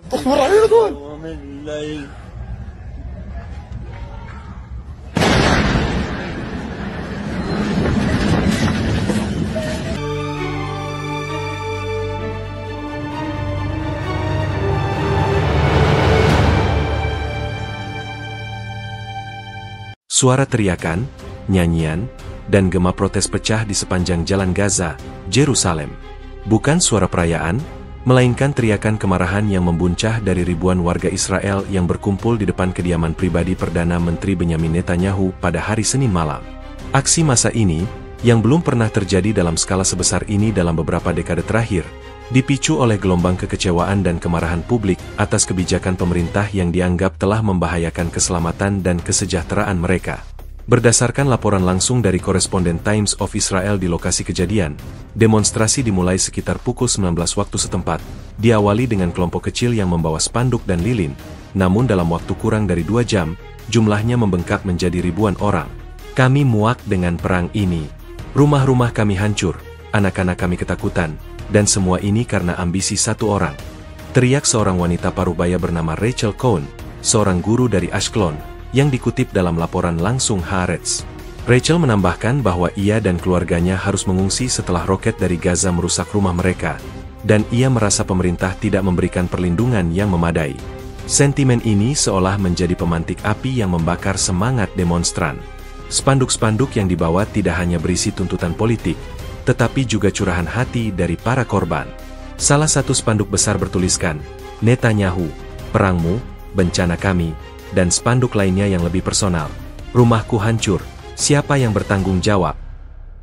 اصبر علينا دول. ومن الليل. Suara teriakan, nyanyian, dan gema protes pecah di sepanjang jalan Gaza, Yerusalem. Bukan suara perayaan, melainkan teriakan kemarahan yang membuncah dari ribuan warga Israel yang berkumpul di depan kediaman pribadi Perdana Menteri Benyamin Netanyahu pada hari Senin malam. Aksi massa ini, yang belum pernah terjadi dalam skala sebesar ini dalam beberapa dekade terakhir, dipicu oleh gelombang kekecewaan dan kemarahan publik atas kebijakan pemerintah yang dianggap telah membahayakan keselamatan dan kesejahteraan mereka. Berdasarkan laporan langsung dari koresponden Times of Israel di lokasi kejadian, demonstrasi dimulai sekitar pukul 19 waktu setempat, diawali dengan kelompok kecil yang membawa spanduk dan lilin, namun dalam waktu kurang dari 2 jam, jumlahnya membengkak menjadi ribuan orang. Kami muak dengan perang ini. Rumah-rumah kami hancur, anak-anak kami ketakutan, dan semua ini karena ambisi satu orang. Teriak seorang wanita parubaya bernama Rachel Cohn, seorang guru dari Ashkelon, yang dikutip dalam laporan langsung Haaretz. Rachel menambahkan bahwa ia dan keluarganya harus mengungsi setelah roket dari Gaza merusak rumah mereka, dan ia merasa pemerintah tidak memberikan perlindungan yang memadai. Sentimen ini seolah menjadi pemantik api yang membakar semangat demonstran. Spanduk-spanduk yang dibawa tidak hanya berisi tuntutan politik, tetapi juga curahan hati dari para korban. Salah satu spanduk besar bertuliskan, "Netanyahu, perangmu, bencana kami," dan spanduk lainnya yang lebih personal, "Rumahku hancur, siapa yang bertanggung jawab?"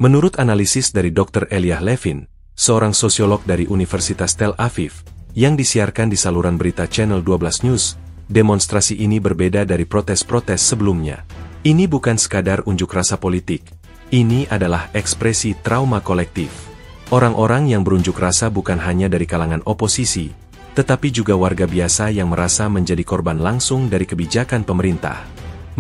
Menurut analisis dari Dr. Eliah Levin, seorang sosiolog dari Universitas Tel Aviv, yang disiarkan di saluran berita Channel 12 News, demonstrasi ini berbeda dari protes-protes sebelumnya. Ini bukan sekadar unjuk rasa politik. Ini adalah ekspresi trauma kolektif. Orang-orang yang berunjuk rasa bukan hanya dari kalangan oposisi, tetapi juga warga biasa yang merasa menjadi korban langsung dari kebijakan pemerintah.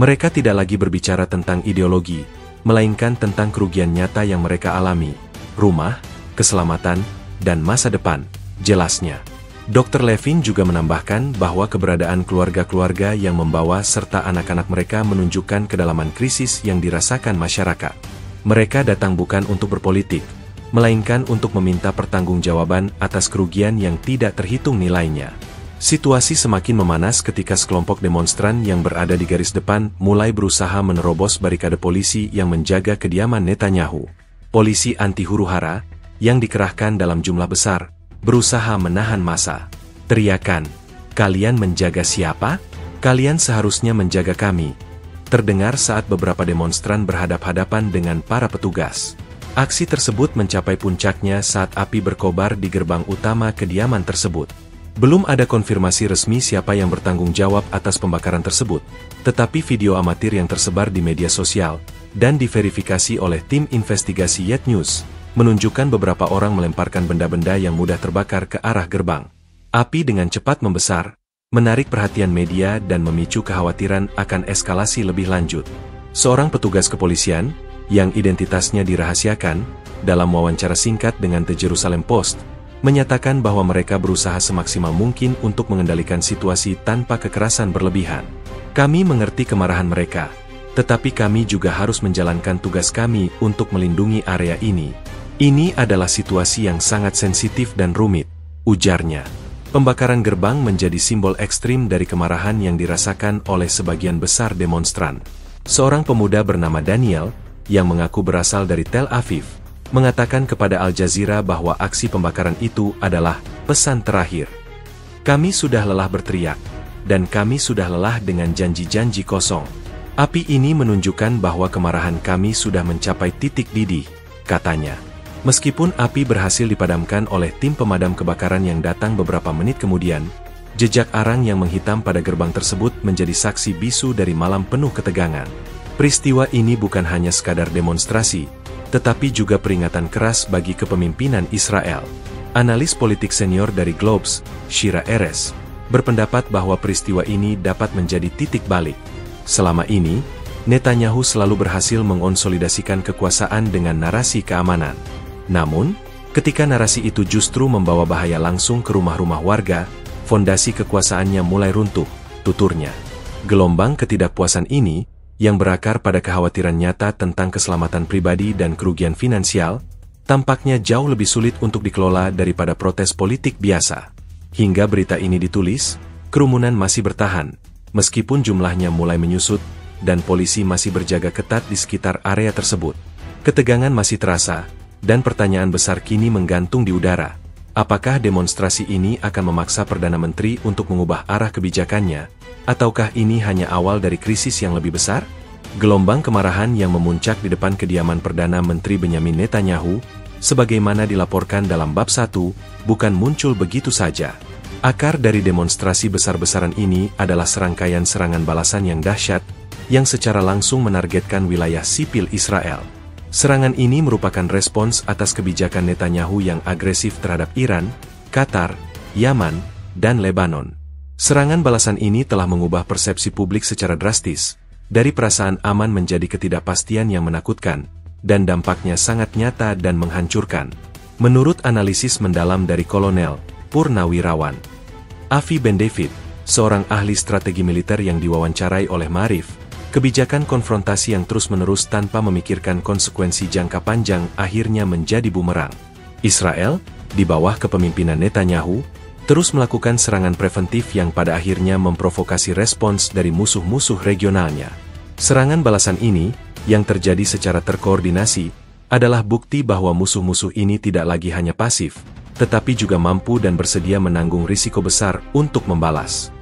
Mereka tidak lagi berbicara tentang ideologi, melainkan tentang kerugian nyata yang mereka alami, rumah, keselamatan, dan masa depan, jelasnya. Dr. Levin juga menambahkan bahwa keberadaan keluarga-keluarga yang membawa serta anak-anak mereka menunjukkan kedalaman krisis yang dirasakan masyarakat. Mereka datang bukan untuk berpolitik, melainkan untuk meminta pertanggungjawaban atas kerugian yang tidak terhitung nilainya. Situasi semakin memanas ketika sekelompok demonstran yang berada di garis depan mulai berusaha menerobos barikade polisi yang menjaga kediaman Netanyahu. Polisi anti huru-hara, yang dikerahkan dalam jumlah besar, berusaha menahan massa. Teriakan, "Kalian menjaga siapa? Kalian seharusnya menjaga kami," terdengar saat beberapa demonstran berhadap-hadapan dengan para petugas. Aksi tersebut mencapai puncaknya saat api berkobar di gerbang utama kediaman tersebut. Belum ada konfirmasi resmi siapa yang bertanggung jawab atas pembakaran tersebut, tetapi video amatir yang tersebar di media sosial dan diverifikasi oleh tim investigasi Yet News menunjukkan beberapa orang melemparkan benda-benda yang mudah terbakar ke arah gerbang. Api dengan cepat membesar, menarik perhatian media dan memicu kekhawatiran akan eskalasi lebih lanjut. Seorang petugas kepolisian, yang identitasnya dirahasiakan, dalam wawancara singkat dengan The Jerusalem Post, menyatakan bahwa mereka berusaha semaksimal mungkin untuk mengendalikan situasi tanpa kekerasan berlebihan. "Kami mengerti kemarahan mereka, tetapi kami juga harus menjalankan tugas kami untuk melindungi area ini. Ini adalah situasi yang sangat sensitif dan rumit," ujarnya. Pembakaran gerbang menjadi simbol ekstrim dari kemarahan yang dirasakan oleh sebagian besar demonstran. Seorang pemuda bernama Daniel, yang mengaku berasal dari Tel Aviv, mengatakan kepada Al Jazeera bahwa aksi pembakaran itu adalah pesan terakhir. "Kami sudah lelah berteriak, dan kami sudah lelah dengan janji-janji kosong. Api ini menunjukkan bahwa kemarahan kami sudah mencapai titik didih," katanya. Meskipun api berhasil dipadamkan oleh tim pemadam kebakaran yang datang beberapa menit kemudian, jejak arang yang menghitam pada gerbang tersebut menjadi saksi bisu dari malam penuh ketegangan. Peristiwa ini bukan hanya sekadar demonstrasi, tetapi juga peringatan keras bagi kepemimpinan Israel. Analis politik senior dari Globes, Shira Erez, berpendapat bahwa peristiwa ini dapat menjadi titik balik. Selama ini, Netanyahu selalu berhasil mengonsolidasikan kekuasaan dengan narasi keamanan. Namun, ketika narasi itu justru membawa bahaya langsung ke rumah-rumah warga, fondasi kekuasaannya mulai runtuh, tuturnya. Gelombang ketidakpuasan ini, yang berakar pada kekhawatiran nyata tentang keselamatan pribadi dan kerugian finansial, tampaknya jauh lebih sulit untuk dikelola daripada protes politik biasa. Hingga berita ini ditulis, kerumunan masih bertahan, meskipun jumlahnya mulai menyusut, dan polisi masih berjaga ketat di sekitar area tersebut. Ketegangan masih terasa, dan pertanyaan besar kini menggantung di udara. Apakah demonstrasi ini akan memaksa Perdana Menteri untuk mengubah arah kebijakannya, ataukah ini hanya awal dari krisis yang lebih besar? Gelombang kemarahan yang memuncak di depan kediaman Perdana Menteri Benyamin Netanyahu, sebagaimana dilaporkan dalam bab 1, bukan muncul begitu saja. Akar dari demonstrasi besar-besaran ini adalah serangkaian serangan balasan yang dahsyat, yang secara langsung menargetkan wilayah sipil Israel. Serangan ini merupakan respons atas kebijakan Netanyahu yang agresif terhadap Iran, Qatar, Yaman, dan Lebanon. Serangan balasan ini telah mengubah persepsi publik secara drastis, dari perasaan aman menjadi ketidakpastian yang menakutkan, dan dampaknya sangat nyata dan menghancurkan. Menurut analisis mendalam dari Kolonel Purnawirawan Avi Ben David, seorang ahli strategi militer yang diwawancarai oleh Maarif, kebijakan konfrontasi yang terus-menerus tanpa memikirkan konsekuensi jangka panjang akhirnya menjadi bumerang. Israel, di bawah kepemimpinan Netanyahu, terus melakukan serangan preventif yang pada akhirnya memprovokasi respons dari musuh-musuh regionalnya. Serangan balasan ini, yang terjadi secara terkoordinasi, adalah bukti bahwa musuh-musuh ini tidak lagi hanya pasif, tetapi juga mampu dan bersedia menanggung risiko besar untuk membalas.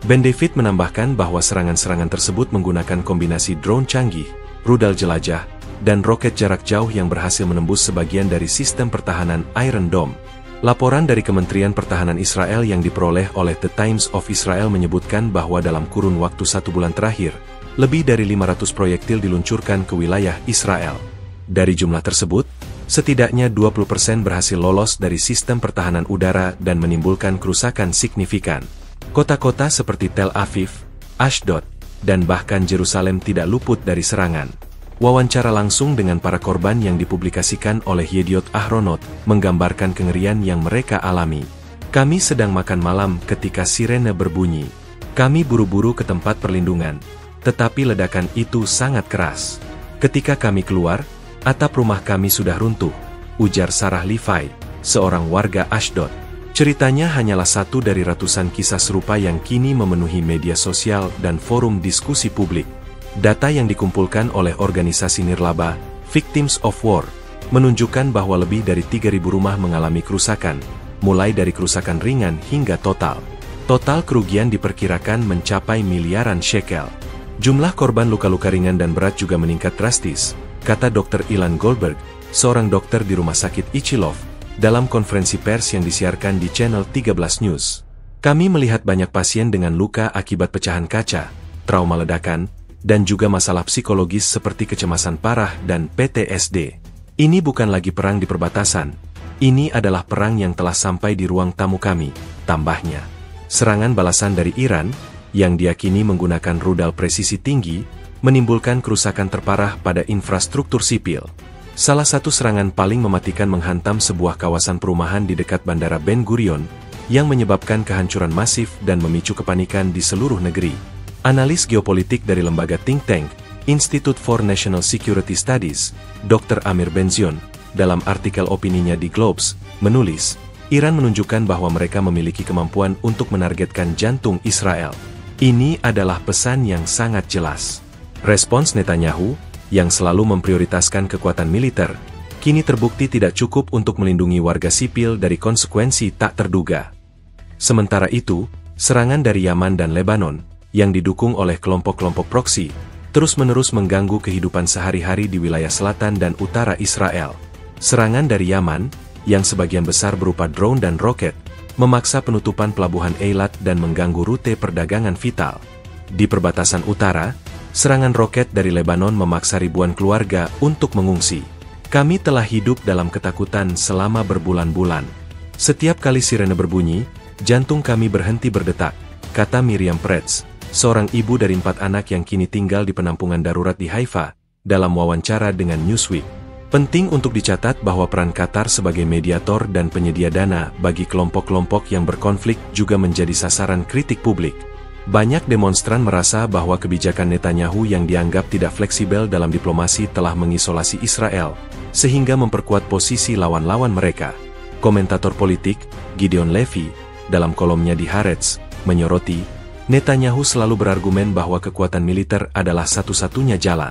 Ben David menambahkan bahwa serangan-serangan tersebut menggunakan kombinasi drone canggih, rudal jelajah, dan roket jarak jauh yang berhasil menembus sebagian dari sistem pertahanan Iron Dome. Laporan dari Kementerian Pertahanan Israel yang diperoleh oleh The Times of Israel menyebutkan bahwa dalam kurun waktu 1 bulan terakhir, lebih dari 500 proyektil diluncurkan ke wilayah Israel. Dari jumlah tersebut, setidaknya 20% berhasil lolos dari sistem pertahanan udara dan menimbulkan kerusakan signifikan. Kota-kota seperti Tel Aviv, Ashdod, dan bahkan Yerusalem tidak luput dari serangan. Wawancara langsung dengan para korban yang dipublikasikan oleh Yediot Ahronot menggambarkan kengerian yang mereka alami. Kami sedang makan malam ketika sirene berbunyi. Kami buru-buru ke tempat perlindungan, tetapi ledakan itu sangat keras. Ketika kami keluar, atap rumah kami sudah runtuh, ujar Sarah Levi, seorang warga Ashdod. Ceritanya hanyalah satu dari ratusan kisah serupa yang kini memenuhi media sosial dan forum diskusi publik. Data yang dikumpulkan oleh organisasi nirlaba, Victims of War, menunjukkan bahwa lebih dari 3.000 rumah mengalami kerusakan, mulai dari kerusakan ringan hingga total. Total kerugian diperkirakan mencapai miliaran shekel. Jumlah korban luka-luka ringan dan berat juga meningkat drastis, kata Dr. Ilan Goldberg, seorang dokter di Rumah Sakit Ichilov, dalam konferensi pers yang disiarkan di Channel 13 News. Kami melihat banyak pasien dengan luka akibat pecahan kaca, trauma ledakan, dan juga masalah psikologis seperti kecemasan parah dan PTSD. Ini bukan lagi perang di perbatasan, ini adalah perang yang telah sampai di ruang tamu kami, tambahnya. Serangan balasan dari Iran, yang diyakini menggunakan rudal presisi tinggi, menimbulkan kerusakan terparah pada infrastruktur sipil. Salah satu serangan paling mematikan menghantam sebuah kawasan perumahan di dekat Bandara Ben Gurion, yang menyebabkan kehancuran masif dan memicu kepanikan di seluruh negeri. Analis geopolitik dari lembaga think tank, Institute for National Security Studies, Dr. Amir Benzion, dalam artikel opininya di Globes, menulis, Iran menunjukkan bahwa mereka memiliki kemampuan untuk menargetkan jantung Israel. Ini adalah pesan yang sangat jelas. Respons Netanyahu, yang selalu memprioritaskan kekuatan militer, kini terbukti tidak cukup untuk melindungi warga sipil dari konsekuensi tak terduga. Sementara itu, serangan dari Yaman dan Lebanon, yang didukung oleh kelompok-kelompok proksi, terus-menerus mengganggu kehidupan sehari-hari di wilayah selatan dan utara Israel. Serangan dari Yaman, yang sebagian besar berupa drone dan roket, memaksa penutupan pelabuhan Eilat dan mengganggu rute perdagangan vital. Di perbatasan utara, serangan roket dari Lebanon memaksa ribuan keluarga untuk mengungsi. Kami telah hidup dalam ketakutan selama berbulan-bulan. Setiap kali sirene berbunyi, jantung kami berhenti berdetak, kata Miriam Pretz, seorang ibu dari 4 anak yang kini tinggal di penampungan darurat di Haifa, dalam wawancara dengan Newsweek. Penting untuk dicatat bahwa peran Qatar sebagai mediator dan penyedia dana bagi kelompok-kelompok yang berkonflik juga menjadi sasaran kritik publik. Banyak demonstran merasa bahwa kebijakan Netanyahu yang dianggap tidak fleksibel dalam diplomasi telah mengisolasi Israel, sehingga memperkuat posisi lawan-lawan mereka. Komentator politik, Gideon Levy, dalam kolomnya di Haaretz, menyoroti, Netanyahu selalu berargumen bahwa kekuatan militer adalah satu-satunya jalan.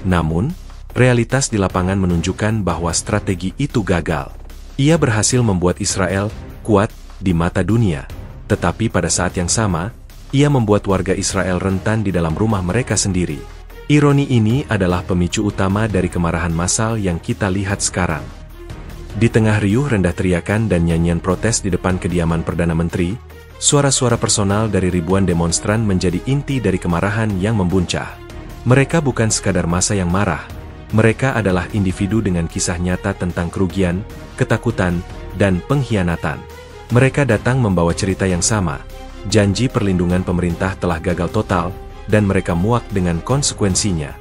Namun, realitas di lapangan menunjukkan bahwa strategi itu gagal. Ia berhasil membuat Israel kuat di mata dunia, tetapi pada saat yang sama, ia membuat warga Israel rentan di dalam rumah mereka sendiri. Ironi ini adalah pemicu utama dari kemarahan massal yang kita lihat sekarang. Di tengah riuh rendah teriakan dan nyanyian protes di depan kediaman Perdana Menteri, suara-suara personal dari ribuan demonstran menjadi inti dari kemarahan yang membuncah. Mereka bukan sekadar massa yang marah, mereka adalah individu dengan kisah nyata tentang kerugian, ketakutan, dan pengkhianatan. Mereka datang membawa cerita yang sama. Janji perlindungan pemerintah telah gagal total, dan mereka muak dengan konsekuensinya.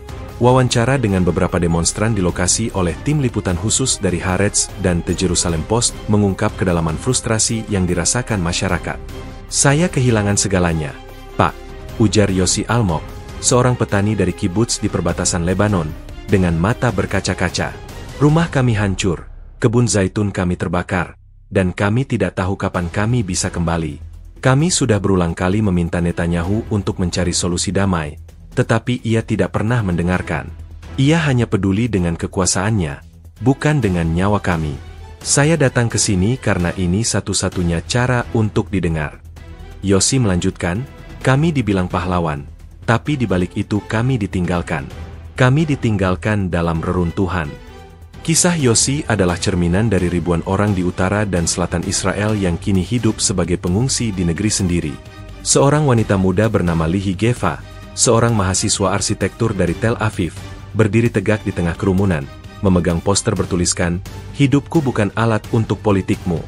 Wawancara dengan beberapa demonstran di lokasi oleh tim liputan khusus dari Haaretz dan The Jerusalem Post mengungkap kedalaman frustrasi yang dirasakan masyarakat. "Saya kehilangan segalanya, Pak," ujar Yossi Almog, seorang petani dari kibbutz di perbatasan Lebanon, dengan mata berkaca-kaca. "Rumah kami hancur, kebun zaitun kami terbakar, dan kami tidak tahu kapan kami bisa kembali. Kami sudah berulang kali meminta Netanyahu untuk mencari solusi damai, tetapi ia tidak pernah mendengarkan. Ia hanya peduli dengan kekuasaannya, bukan dengan nyawa kami. Saya datang ke sini karena ini satu-satunya cara untuk didengar." Yossi melanjutkan, "Kami dibilang pahlawan, tapi di balik itu kami ditinggalkan. Kami ditinggalkan dalam reruntuhan." Kisah Yossi adalah cerminan dari ribuan orang di utara dan selatan Israel yang kini hidup sebagai pengungsi di negeri sendiri. Seorang wanita muda bernama Lihi Geva, seorang mahasiswa arsitektur dari Tel Aviv, berdiri tegak di tengah kerumunan, memegang poster bertuliskan, "Hidupku bukan alat untuk politikmu."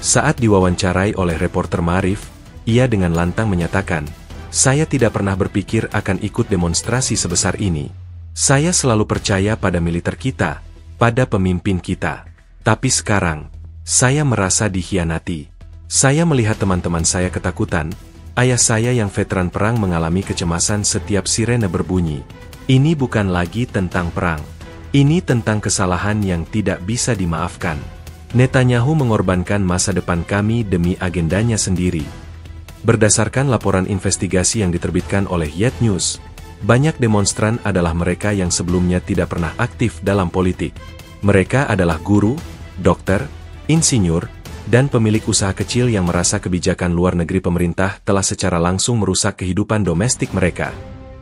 Saat diwawancarai oleh reporter Ma'arif, ia dengan lantang menyatakan, "Saya tidak pernah berpikir akan ikut demonstrasi sebesar ini. Saya selalu percaya pada militer kita, pada pemimpin kita. Tapi sekarang, saya merasa dikhianati. Saya melihat teman-teman saya ketakutan, ayah saya yang veteran perang mengalami kecemasan setiap sirene berbunyi. Ini bukan lagi tentang perang. Ini tentang kesalahan yang tidak bisa dimaafkan. Netanyahu mengorbankan masa depan kami demi agendanya sendiri." Berdasarkan laporan investigasi yang diterbitkan oleh Yet News, banyak demonstran adalah mereka yang sebelumnya tidak pernah aktif dalam politik. Mereka adalah guru, dokter, insinyur, dan pemilik usaha kecil yang merasa kebijakan luar negeri pemerintah telah secara langsung merusak kehidupan domestik mereka.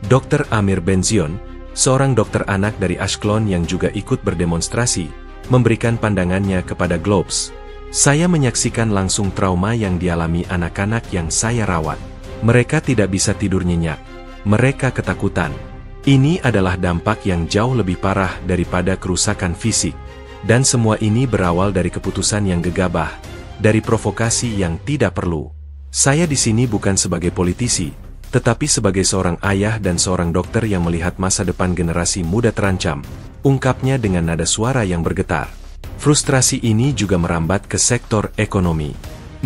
Dr. Amir Benzion, seorang dokter anak dari Ashkelon yang juga ikut berdemonstrasi, memberikan pandangannya kepada Globes. "Saya menyaksikan langsung trauma yang dialami anak-anak yang saya rawat. Mereka tidak bisa tidur nyenyak. Mereka ketakutan. Ini adalah dampak yang jauh lebih parah daripada kerusakan fisik. Dan semua ini berawal dari keputusan yang gegabah, dari provokasi yang tidak perlu. Saya di sini bukan sebagai politisi, tetapi sebagai seorang ayah dan seorang dokter yang melihat masa depan generasi muda terancam," ungkapnya dengan nada suara yang bergetar. Frustrasi ini juga merambat ke sektor ekonomi.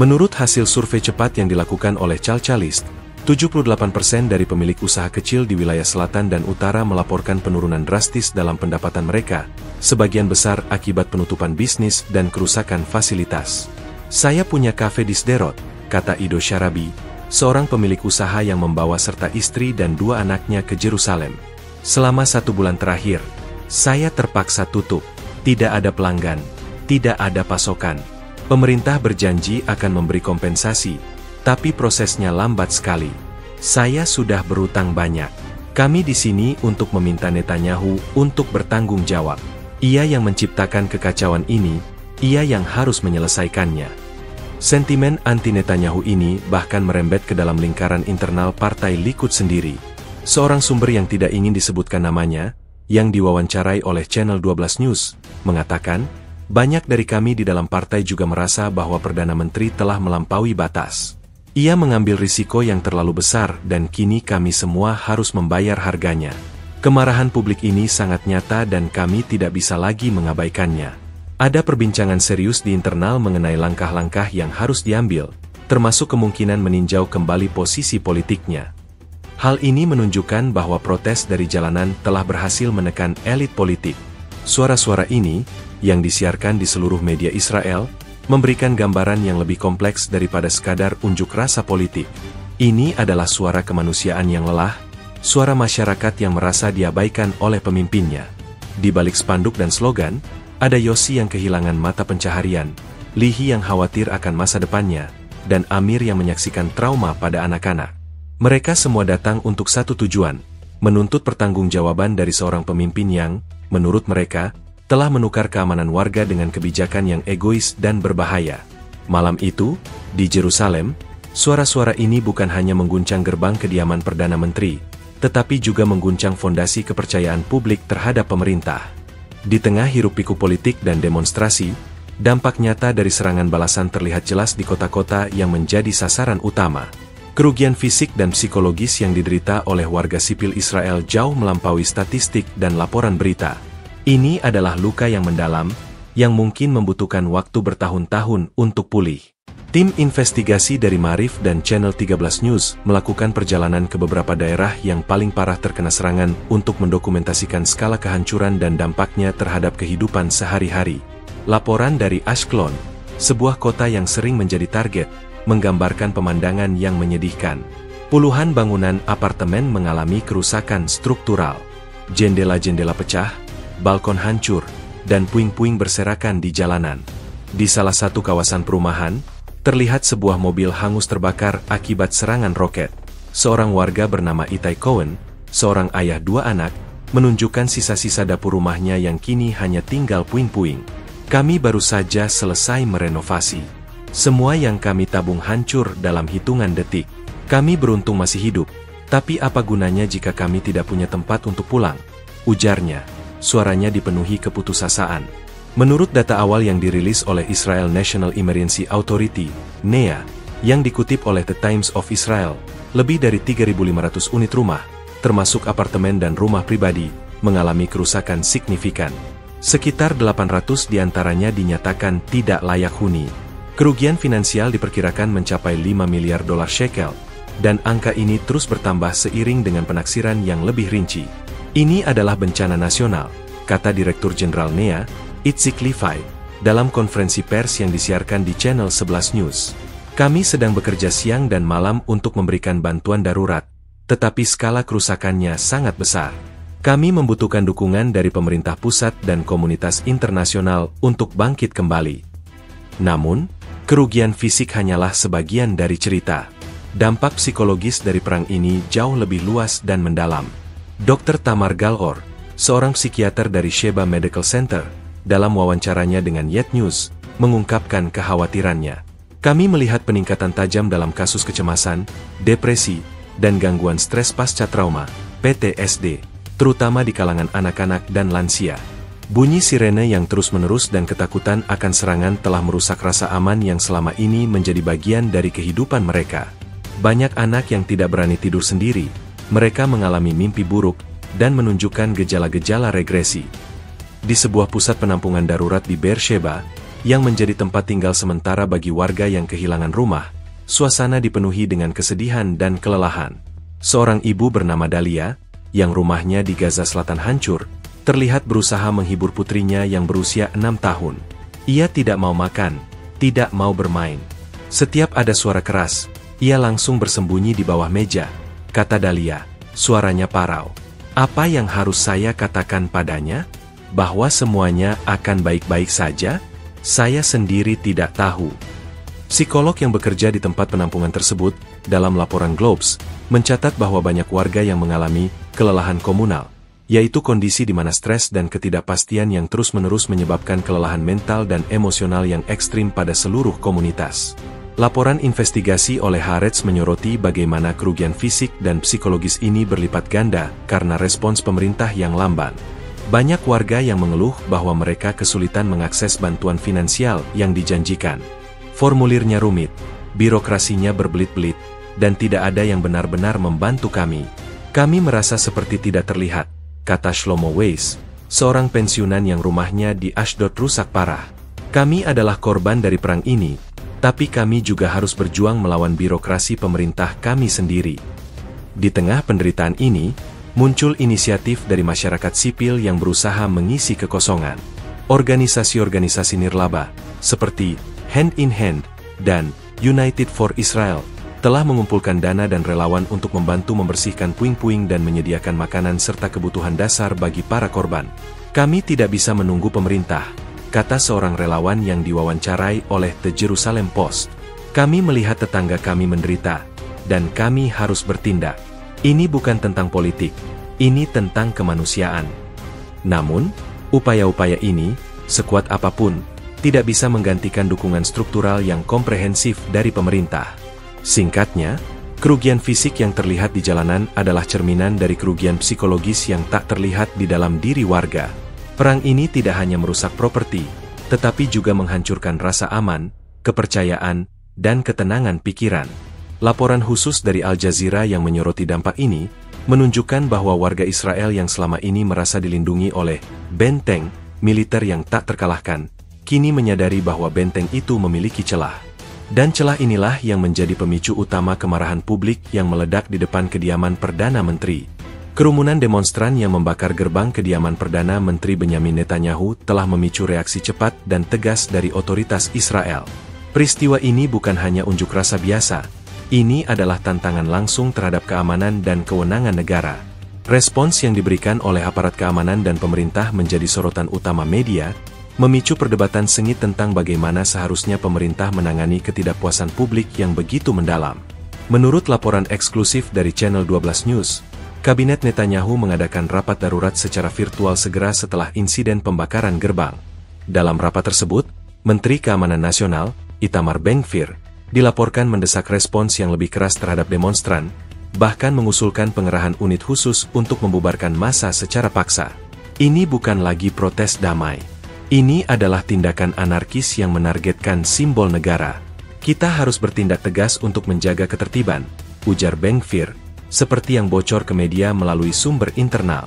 Menurut hasil survei cepat yang dilakukan oleh Calcalist, 78% dari pemilik usaha kecil di wilayah selatan dan utara melaporkan penurunan drastis dalam pendapatan mereka, sebagian besar akibat penutupan bisnis dan kerusakan fasilitas. "Saya punya kafe di Sderot," kata Ido Sharabi, seorang pemilik usaha yang membawa serta istri dan 2 anaknya ke Jerusalem. "Selama 1 bulan terakhir, saya terpaksa tutup. Tidak ada pelanggan, tidak ada pasokan. Pemerintah berjanji akan memberi kompensasi, tapi prosesnya lambat sekali. Saya sudah berutang banyak. Kami di sini untuk meminta Netanyahu untuk bertanggung jawab. Ia yang menciptakan kekacauan ini, ia yang harus menyelesaikannya." Sentimen anti-Netanyahu ini bahkan merembet ke dalam lingkaran internal Partai Likud sendiri. Seorang sumber yang tidak ingin disebutkan namanya, yang diwawancarai oleh Channel 12 News, mengatakan, "Banyak dari kami di dalam partai juga merasa bahwa Perdana Menteri telah melampaui batas. Ia mengambil risiko yang terlalu besar dan kini kami semua harus membayar harganya." Kemarahan publik ini sangat nyata dan kami tidak bisa lagi mengabaikannya. Ada perbincangan serius di internal mengenai langkah-langkah yang harus diambil, termasuk kemungkinan meninjau kembali posisi politiknya. Hal ini menunjukkan bahwa protes dari jalanan telah berhasil menekan elit politik. Suara-suara ini, yang disiarkan di seluruh media Israel, memberikan gambaran yang lebih kompleks daripada sekadar unjuk rasa politik. Ini adalah suara kemanusiaan yang lelah, suara masyarakat yang merasa diabaikan oleh pemimpinnya. Di balik spanduk dan slogan, ada Yossi yang kehilangan mata pencaharian, Lihi yang khawatir akan masa depannya, dan Amir yang menyaksikan trauma pada anak-anak. Mereka semua datang untuk satu tujuan, menuntut pertanggungjawaban dari seorang pemimpin yang, menurut mereka, telah menukar keamanan warga dengan kebijakan yang egois dan berbahaya. Malam itu, di Yerusalem, suara-suara ini bukan hanya mengguncang gerbang kediaman Perdana Menteri, tetapi juga mengguncang fondasi kepercayaan publik terhadap pemerintah. Di tengah hiruk-pikuk politik dan demonstrasi, dampak nyata dari serangan balasan terlihat jelas di kota-kota yang menjadi sasaran utama. Kerugian fisik dan psikologis yang diderita oleh warga sipil Israel jauh melampaui statistik dan laporan berita. Ini adalah luka yang mendalam, yang mungkin membutuhkan waktu bertahun-tahun untuk pulih. Tim investigasi dari Maarif dan Channel 13 News melakukan perjalanan ke beberapa daerah yang paling parah terkena serangan untuk mendokumentasikan skala kehancuran dan dampaknya terhadap kehidupan sehari-hari. Laporan dari Ashkelon, sebuah kota yang sering menjadi target, menggambarkan pemandangan yang menyedihkan. Puluhan bangunan apartemen mengalami kerusakan struktural. Jendela-jendela pecah, balkon hancur, dan puing-puing berserakan di jalanan. Di salah satu kawasan perumahan, terlihat sebuah mobil hangus terbakar akibat serangan roket. Seorang warga bernama Itai Cohen, seorang ayah 2 anak, menunjukkan sisa-sisa dapur rumahnya yang kini hanya tinggal puing-puing. Kami baru saja selesai merenovasi. Semua yang kami tabung hancur dalam hitungan detik. Kami beruntung masih hidup, tapi apa gunanya jika kami tidak punya tempat untuk pulang? Ujarnya. Suaranya dipenuhi keputusasaan. Menurut data awal yang dirilis oleh Israel National Emergency Authority, NEA, yang dikutip oleh The Times of Israel, lebih dari 3.500 unit rumah, termasuk apartemen dan rumah pribadi, mengalami kerusakan signifikan. Sekitar 800 diantaranya dinyatakan tidak layak huni. Kerugian finansial diperkirakan mencapai 5 miliar dolar shekel, dan angka ini terus bertambah seiring dengan penaksiran yang lebih rinci. Ini adalah bencana nasional, kata Direktur Jenderal NEA, Itzik Levi, dalam konferensi pers yang disiarkan di Channel 11 News. Kami sedang bekerja siang dan malam untuk memberikan bantuan darurat, tetapi skala kerusakannya sangat besar. Kami membutuhkan dukungan dari pemerintah pusat dan komunitas internasional untuk bangkit kembali. Namun, kerugian fisik hanyalah sebagian dari cerita. Dampak psikologis dari perang ini jauh lebih luas dan mendalam. Dr. Tamar Galor, seorang psikiater dari Sheba Medical Center, dalam wawancaranya dengan Yet News, mengungkapkan kekhawatirannya. Kami melihat peningkatan tajam dalam kasus kecemasan, depresi, dan gangguan stres pasca trauma, PTSD, terutama di kalangan anak-anak dan lansia. Bunyi sirene yang terus-menerus dan ketakutan akan serangan telah merusak rasa aman yang selama ini menjadi bagian dari kehidupan mereka. Banyak anak yang tidak berani tidur sendiri, mereka mengalami mimpi buruk, dan menunjukkan gejala-gejala regresi. Di sebuah pusat penampungan darurat di Beersheba, yang menjadi tempat tinggal sementara bagi warga yang kehilangan rumah, suasana dipenuhi dengan kesedihan dan kelelahan. Seorang ibu bernama Dalia, yang rumahnya di Gaza Selatan hancur, terlihat berusaha menghibur putrinya yang berusia 6 tahun. Ia tidak mau makan, tidak mau bermain. Setiap ada suara keras, ia langsung bersembunyi di bawah meja, kata Dalia, suaranya parau. Apa yang harus saya katakan padanya? Bahwa semuanya akan baik-baik saja? Saya sendiri tidak tahu. Psikolog yang bekerja di tempat penampungan tersebut, dalam laporan Globes, mencatat bahwa banyak warga yang mengalami kelelahan komunal, yaitu kondisi di mana stres dan ketidakpastian yang terus-menerus menyebabkan kelelahan mental dan emosional yang ekstrim pada seluruh komunitas. Laporan investigasi oleh Haaretz menyoroti bagaimana kerugian fisik dan psikologis ini berlipat ganda karena respons pemerintah yang lamban. Banyak warga yang mengeluh bahwa mereka kesulitan mengakses bantuan finansial yang dijanjikan. Formulirnya rumit, birokrasinya berbelit-belit, dan tidak ada yang benar-benar membantu kami. Kami merasa seperti tidak terlihat, kata Shlomo Weiss, seorang pensiunan yang rumahnya di Ashdod rusak parah. Kami adalah korban dari perang ini, tapi kami juga harus berjuang melawan birokrasi pemerintah kami sendiri. Di tengah penderitaan ini, muncul inisiatif dari masyarakat sipil yang berusaha mengisi kekosongan. Organisasi-organisasi nirlaba, seperti Hand in Hand dan United for Israel, telah mengumpulkan dana dan relawan untuk membantu membersihkan puing-puing dan menyediakan makanan serta kebutuhan dasar bagi para korban. Kami tidak bisa menunggu pemerintah, kata seorang relawan yang diwawancarai oleh The Jerusalem Post. Kami melihat tetangga kami menderita, dan kami harus bertindak. Ini bukan tentang politik, ini tentang kemanusiaan. Namun, upaya-upaya ini, sekuat apapun, tidak bisa menggantikan dukungan struktural yang komprehensif dari pemerintah. Singkatnya, kerugian fisik yang terlihat di jalanan adalah cerminan dari kerugian psikologis yang tak terlihat di dalam diri warga. Perang ini tidak hanya merusak properti, tetapi juga menghancurkan rasa aman, kepercayaan, dan ketenangan pikiran. Laporan khusus dari Al Jazeera yang menyoroti dampak ini, menunjukkan bahwa warga Israel yang selama ini merasa dilindungi oleh benteng militer yang tak terkalahkan, kini menyadari bahwa benteng itu memiliki celah. Dan celah inilah yang menjadi pemicu utama kemarahan publik yang meledak di depan kediaman Perdana Menteri. Kerumunan demonstran yang membakar gerbang kediaman Perdana Menteri Benyamin Netanyahu telah memicu reaksi cepat dan tegas dari otoritas Israel. Peristiwa ini bukan hanya unjuk rasa biasa, ini adalah tantangan langsung terhadap keamanan dan kewenangan negara. Respons yang diberikan oleh aparat keamanan dan pemerintah menjadi sorotan utama media, memicu perdebatan sengit tentang bagaimana seharusnya pemerintah menangani ketidakpuasan publik yang begitu mendalam. Menurut laporan eksklusif dari Channel 12 News, Kabinet Netanyahu mengadakan rapat darurat secara virtual segera setelah insiden pembakaran gerbang. Dalam rapat tersebut, Menteri Keamanan Nasional, Itamar Ben-Gvir, dilaporkan mendesak respons yang lebih keras terhadap demonstran, bahkan mengusulkan pengerahan unit khusus untuk membubarkan massa secara paksa. Ini bukan lagi protes damai. Ini adalah tindakan anarkis yang menargetkan simbol negara. Kita harus bertindak tegas untuk menjaga ketertiban, ujar Ben-Gvir, seperti yang bocor ke media melalui sumber internal.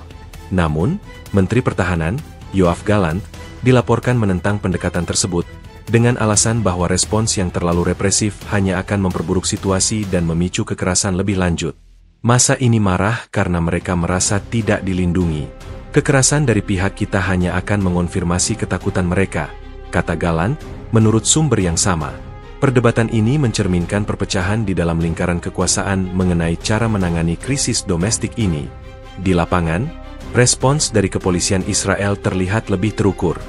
Namun, Menteri Pertahanan, Yoav Gallant, dilaporkan menentang pendekatan tersebut, dengan alasan bahwa respons yang terlalu represif hanya akan memperburuk situasi dan memicu kekerasan lebih lanjut. Massa ini marah karena mereka merasa tidak dilindungi. Kekerasan dari pihak kita hanya akan mengonfirmasi ketakutan mereka, kata Gallant, menurut sumber yang sama. Perdebatan ini mencerminkan perpecahan di dalam lingkaran kekuasaan mengenai cara menangani krisis domestik ini. Di lapangan, respons dari kepolisian Israel terlihat lebih terukur.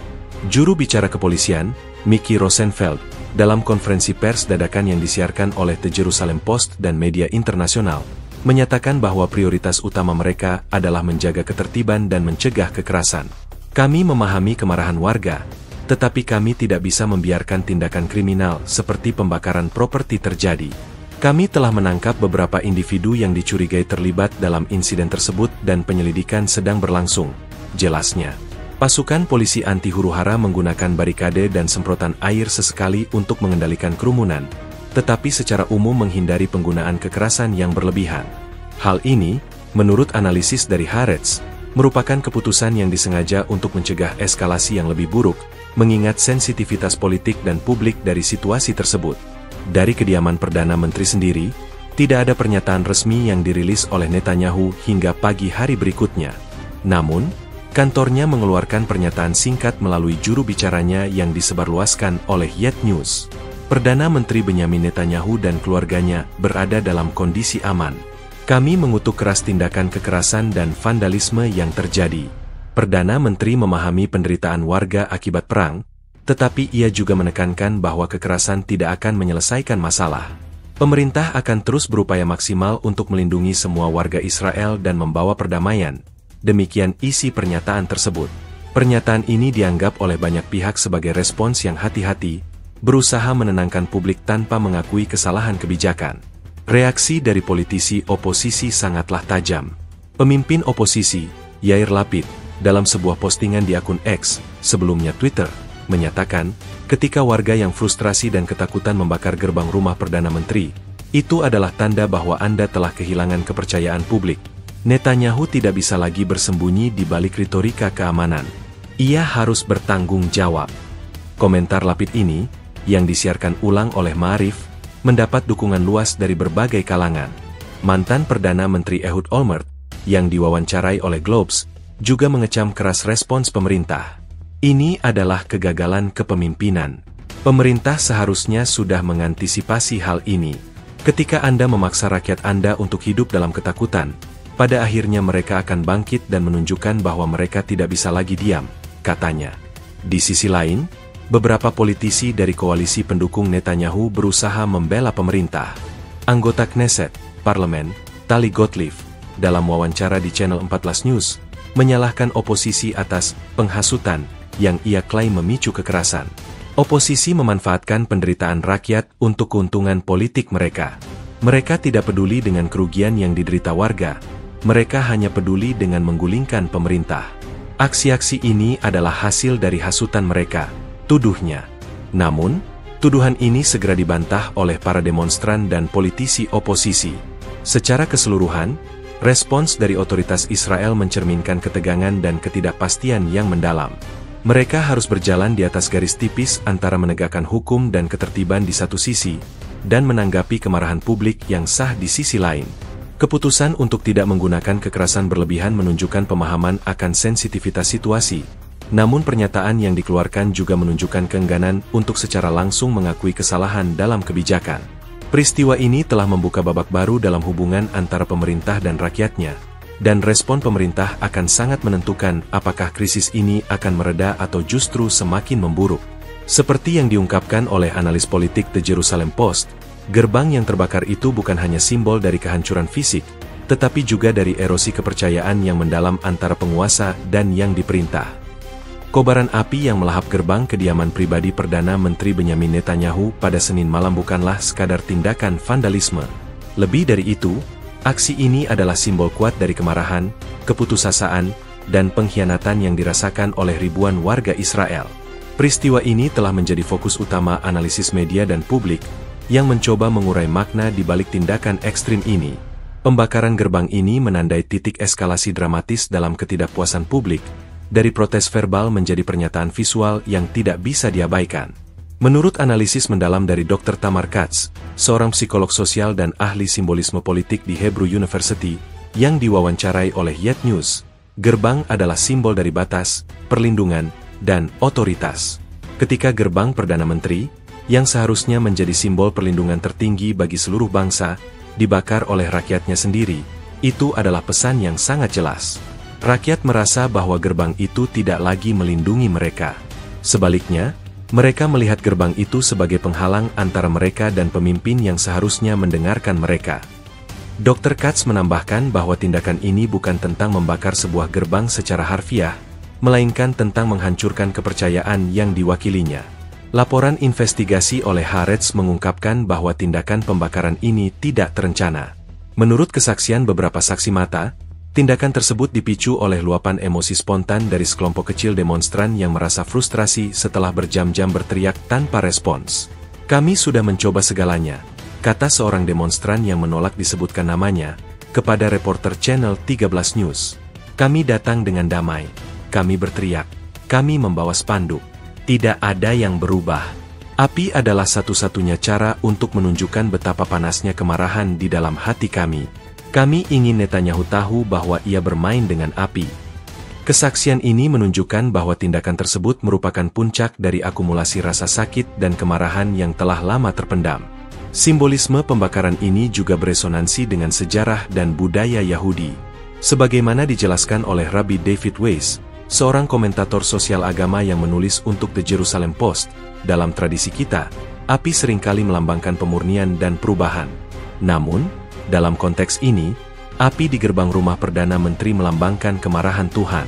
Juru bicara kepolisian, Mickey Rosenfeld, dalam konferensi pers dadakan yang disiarkan oleh The Jerusalem Post dan media internasional, menyatakan bahwa prioritas utama mereka adalah menjaga ketertiban dan mencegah kekerasan. Kami memahami kemarahan warga, tetapi kami tidak bisa membiarkan tindakan kriminal seperti pembakaran properti terjadi. Kami telah menangkap beberapa individu yang dicurigai terlibat dalam insiden tersebut dan penyelidikan sedang berlangsung, jelasnya. Pasukan polisi anti huru-hara menggunakan barikade dan semprotan air sesekali untuk mengendalikan kerumunan, tetapi secara umum menghindari penggunaan kekerasan yang berlebihan. Hal ini, menurut analisis dari Haaretz, merupakan keputusan yang disengaja untuk mencegah eskalasi yang lebih buruk, mengingat sensitivitas politik dan publik dari situasi tersebut. Dari kediaman Perdana Menteri sendiri, tidak ada pernyataan resmi yang dirilis oleh Netanyahu hingga pagi hari berikutnya. Namun, kantornya mengeluarkan pernyataan singkat melalui juru bicaranya yang disebarluaskan oleh Yet News. Perdana Menteri Benyamin Netanyahu dan keluarganya berada dalam kondisi aman. Kami mengutuk keras tindakan kekerasan dan vandalisme yang terjadi. Perdana Menteri memahami penderitaan warga akibat perang, tetapi ia juga menekankan bahwa kekerasan tidak akan menyelesaikan masalah. Pemerintah akan terus berupaya maksimal untuk melindungi semua warga Israel dan membawa perdamaian. Demikian isi pernyataan tersebut. Pernyataan ini dianggap oleh banyak pihak sebagai respons yang hati-hati, berusaha menenangkan publik tanpa mengakui kesalahan kebijakan. Reaksi dari politisi oposisi sangatlah tajam. Pemimpin oposisi, Yair Lapid, dalam sebuah postingan di akun X, sebelumnya Twitter, menyatakan, ketika warga yang frustrasi dan ketakutan membakar gerbang rumah Perdana Menteri, itu adalah tanda bahwa Anda telah kehilangan kepercayaan publik. Netanyahu tidak bisa lagi bersembunyi di balik retorika keamanan. Ia harus bertanggung jawab. Komentar Lapid ini, yang disiarkan ulang oleh Ma'arif, mendapat dukungan luas dari berbagai kalangan. Mantan Perdana Menteri Ehud Olmert, yang diwawancarai oleh Globes, juga mengecam keras respons pemerintah. Ini adalah kegagalan kepemimpinan. Pemerintah seharusnya sudah mengantisipasi hal ini. Ketika Anda memaksa rakyat Anda untuk hidup dalam ketakutan, pada akhirnya mereka akan bangkit dan menunjukkan bahwa mereka tidak bisa lagi diam, katanya. Di sisi lain, beberapa politisi dari koalisi pendukung Netanyahu berusaha membela pemerintah. Anggota Knesset, Parlemen, Tali Gottlieb, dalam wawancara di channel 14 News, menyalahkan oposisi atas penghasutan yang ia klaim memicu kekerasan. Oposisi memanfaatkan penderitaan rakyat untuk keuntungan politik mereka. Mereka tidak peduli dengan kerugian yang diderita warga, mereka hanya peduli dengan menggulingkan pemerintah. Aksi-aksi ini adalah hasil dari hasutan mereka, tuduhnya. Namun, tuduhan ini segera dibantah oleh para demonstran dan politisi oposisi. Secara keseluruhan, respons dari otoritas Israel mencerminkan ketegangan dan ketidakpastian yang mendalam. Mereka harus berjalan di atas garis tipis antara menegakkan hukum dan ketertiban di satu sisi, dan menanggapi kemarahan publik yang sah di sisi lain. Keputusan untuk tidak menggunakan kekerasan berlebihan menunjukkan pemahaman akan sensitivitas situasi, namun pernyataan yang dikeluarkan juga menunjukkan keengganan untuk secara langsung mengakui kesalahan dalam kebijakan. Peristiwa ini telah membuka babak baru dalam hubungan antara pemerintah dan rakyatnya, dan respon pemerintah akan sangat menentukan apakah krisis ini akan mereda atau justru semakin memburuk. Seperti yang diungkapkan oleh analis politik The Jerusalem Post, gerbang yang terbakar itu bukan hanya simbol dari kehancuran fisik, tetapi juga dari erosi kepercayaan yang mendalam antara penguasa dan yang diperintah. Kobaran api yang melahap gerbang kediaman pribadi Perdana Menteri Benyamin Netanyahu pada Senin malam bukanlah sekadar tindakan vandalisme. Lebih dari itu, aksi ini adalah simbol kuat dari kemarahan, keputusasaan, dan pengkhianatan yang dirasakan oleh ribuan warga Israel. Peristiwa ini telah menjadi fokus utama analisis media dan publik, yang mencoba mengurai makna di balik tindakan ekstrim ini. Pembakaran gerbang ini menandai titik eskalasi dramatis dalam ketidakpuasan publik, dari protes verbal menjadi pernyataan visual yang tidak bisa diabaikan. Menurut analisis mendalam dari Dr. Tamar Katz, seorang psikolog sosial dan ahli simbolisme politik di Hebrew University, yang diwawancarai oleh Yet News, gerbang adalah simbol dari batas, perlindungan, dan otoritas. Ketika gerbang Perdana Menteri, yang seharusnya menjadi simbol perlindungan tertinggi bagi seluruh bangsa, dibakar oleh rakyatnya sendiri, itu adalah pesan yang sangat jelas. Rakyat merasa bahwa gerbang itu tidak lagi melindungi mereka. Sebaliknya, mereka melihat gerbang itu sebagai penghalang antara mereka dan pemimpin yang seharusnya mendengarkan mereka. Dr. Katz menambahkan bahwa tindakan ini bukan tentang membakar sebuah gerbang secara harfiah, melainkan tentang menghancurkan kepercayaan yang diwakilinya. Laporan investigasi oleh Haaretz mengungkapkan bahwa tindakan pembakaran ini tidak terencana. Menurut kesaksian beberapa saksi mata, tindakan tersebut dipicu oleh luapan emosi spontan dari sekelompok kecil demonstran yang merasa frustrasi setelah berjam-jam berteriak tanpa respons. "Kami sudah mencoba segalanya," kata seorang demonstran yang menolak disebutkan namanya, kepada reporter Channel 13 News. "Kami datang dengan damai. Kami berteriak. Kami membawa spanduk. Tidak ada yang berubah. Api adalah satu-satunya cara untuk menunjukkan betapa panasnya kemarahan di dalam hati kami. Kami ingin Netanyahu tahu bahwa ia bermain dengan api." Kesaksian ini menunjukkan bahwa tindakan tersebut merupakan puncak dari akumulasi rasa sakit dan kemarahan yang telah lama terpendam. Simbolisme pembakaran ini juga beresonansi dengan sejarah dan budaya Yahudi. Sebagaimana dijelaskan oleh Rabbi David Weiss, seorang komentator sosial agama yang menulis untuk The Jerusalem Post, dalam tradisi kita, api seringkali melambangkan pemurnian dan perubahan. Namun, dalam konteks ini, api di gerbang rumah Perdana Menteri melambangkan kemarahan Tuhan.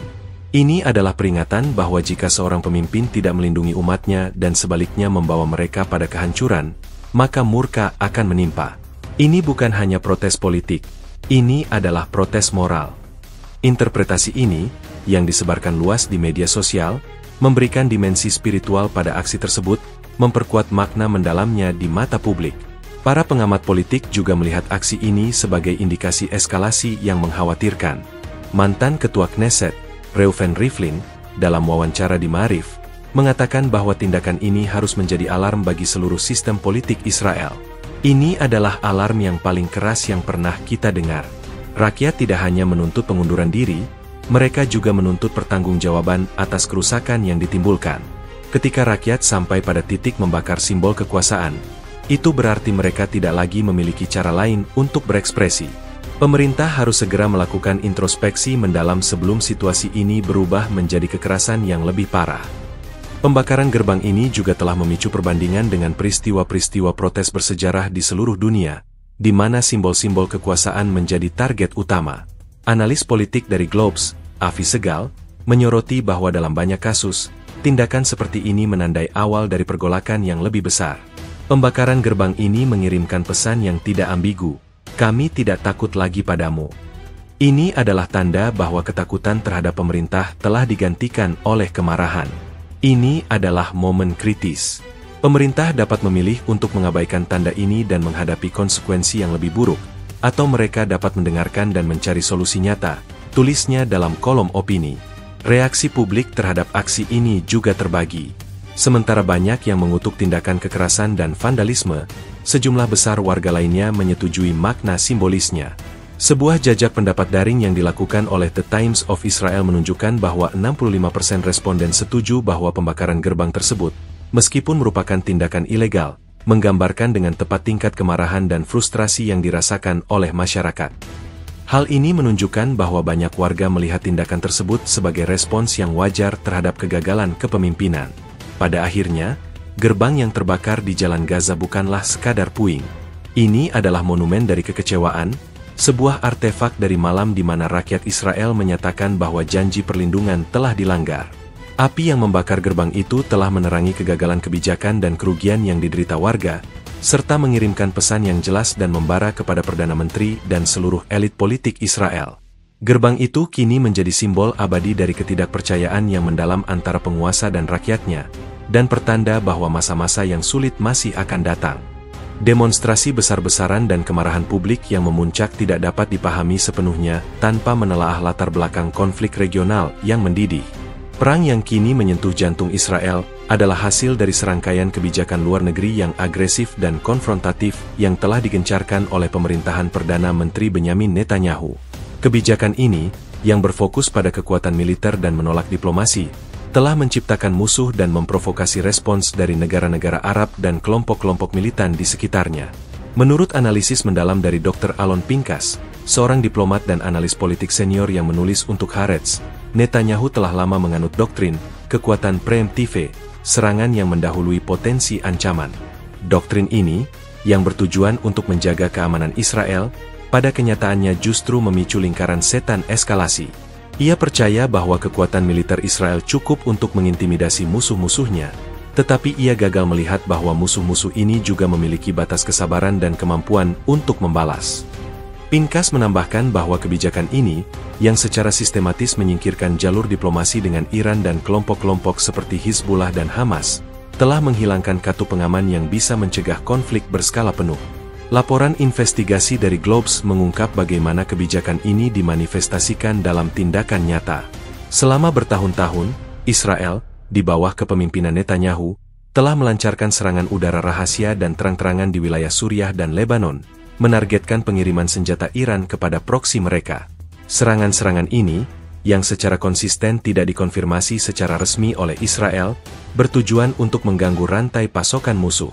Ini adalah peringatan bahwa jika seorang pemimpin tidak melindungi umatnya dan sebaliknya membawa mereka pada kehancuran, maka murka akan menimpa. Ini bukan hanya protes politik, ini adalah protes moral. Interpretasi ini, yang disebarkan luas di media sosial, memberikan dimensi spiritual pada aksi tersebut, memperkuat makna mendalamnya di mata publik. Para pengamat politik juga melihat aksi ini sebagai indikasi eskalasi yang mengkhawatirkan. Mantan Ketua Knesset, Reuven Rivlin, dalam wawancara di Ma'arif, mengatakan bahwa tindakan ini harus menjadi alarm bagi seluruh sistem politik Israel. Ini adalah alarm yang paling keras yang pernah kita dengar. Rakyat tidak hanya menuntut pengunduran diri, mereka juga menuntut pertanggungjawaban atas kerusakan yang ditimbulkan. Ketika rakyat sampai pada titik membakar simbol kekuasaan, itu berarti mereka tidak lagi memiliki cara lain untuk berekspresi. Pemerintah harus segera melakukan introspeksi mendalam sebelum situasi ini berubah menjadi kekerasan yang lebih parah. Pembakaran gerbang ini juga telah memicu perbandingan dengan peristiwa-peristiwa protes bersejarah di seluruh dunia, di mana simbol-simbol kekuasaan menjadi target utama. Analis politik dari Globes, Avi Segal, menyoroti bahwa dalam banyak kasus, tindakan seperti ini menandai awal dari pergolakan yang lebih besar. Pembakaran gerbang ini mengirimkan pesan yang tidak ambigu, kami tidak takut lagi padamu. Ini adalah tanda bahwa ketakutan terhadap pemerintah telah digantikan oleh kemarahan. Ini adalah momen kritis. Pemerintah dapat memilih untuk mengabaikan tanda ini dan menghadapi konsekuensi yang lebih buruk, atau mereka dapat mendengarkan dan mencari solusi nyata, tulisnya dalam kolom opini. Reaksi publik terhadap aksi ini juga terbagi. Sementara banyak yang mengutuk tindakan kekerasan dan vandalisme, sejumlah besar warga lainnya menyetujui makna simbolisnya. Sebuah jajak pendapat daring yang dilakukan oleh The Times of Israel menunjukkan bahwa 65% responden setuju bahwa pembakaran gerbang tersebut, meskipun merupakan tindakan ilegal, menggambarkan dengan tepat tingkat kemarahan dan frustrasi yang dirasakan oleh masyarakat. Hal ini menunjukkan bahwa banyak warga melihat tindakan tersebut sebagai respons yang wajar terhadap kegagalan kepemimpinan. Pada akhirnya, gerbang yang terbakar di Jalan Gaza bukanlah sekadar puing. Ini adalah monumen dari kekecewaan, sebuah artefak dari malam di mana rakyat Israel menyatakan bahwa janji perlindungan telah dilanggar. Api yang membakar gerbang itu telah menerangi kegagalan kebijakan dan kerugian yang diderita warga, serta mengirimkan pesan yang jelas dan membara kepada Perdana Menteri dan seluruh elit politik Israel. Gerbang itu kini menjadi simbol abadi dari ketidakpercayaan yang mendalam antara penguasa dan rakyatnya, dan pertanda bahwa masa-masa yang sulit masih akan datang. Demonstrasi besar-besaran dan kemarahan publik yang memuncak tidak dapat dipahami sepenuhnya tanpa menelaah latar belakang konflik regional yang mendidih. Perang yang kini menyentuh jantung Israel adalah hasil dari serangkaian kebijakan luar negeri yang agresif dan konfrontatif yang telah digencarkan oleh pemerintahan Perdana Menteri Benyamin Netanyahu. Kebijakan ini, yang berfokus pada kekuatan militer dan menolak diplomasi, telah menciptakan musuh dan memprovokasi respons dari negara-negara Arab dan kelompok-kelompok militan di sekitarnya. Menurut analisis mendalam dari Dr. Alon Pinkas, seorang diplomat dan analis politik senior yang menulis untuk Haaretz, Netanyahu telah lama menganut doktrin kekuatan preemptive, serangan yang mendahului potensi ancaman. Doktrin ini, yang bertujuan untuk menjaga keamanan Israel, pada kenyataannya justru memicu lingkaran setan eskalasi. Ia percaya bahwa kekuatan militer Israel cukup untuk mengintimidasi musuh-musuhnya, tetapi ia gagal melihat bahwa musuh-musuh ini juga memiliki batas kesabaran dan kemampuan untuk membalas. Pinkas menambahkan bahwa kebijakan ini, yang secara sistematis menyingkirkan jalur diplomasi dengan Iran dan kelompok-kelompok seperti Hizbullah dan Hamas, telah menghilangkan katu pengaman yang bisa mencegah konflik berskala penuh. Laporan investigasi dari Globes mengungkap bagaimana kebijakan ini dimanifestasikan dalam tindakan nyata. Selama bertahun-tahun, Israel, di bawah kepemimpinan Netanyahu, telah melancarkan serangan udara rahasia dan terang-terangan di wilayah Suriah dan Lebanon, menargetkan pengiriman senjata Iran kepada proksi mereka. Serangan-serangan ini, yang secara konsisten tidak dikonfirmasi secara resmi oleh Israel, bertujuan untuk mengganggu rantai pasokan musuh.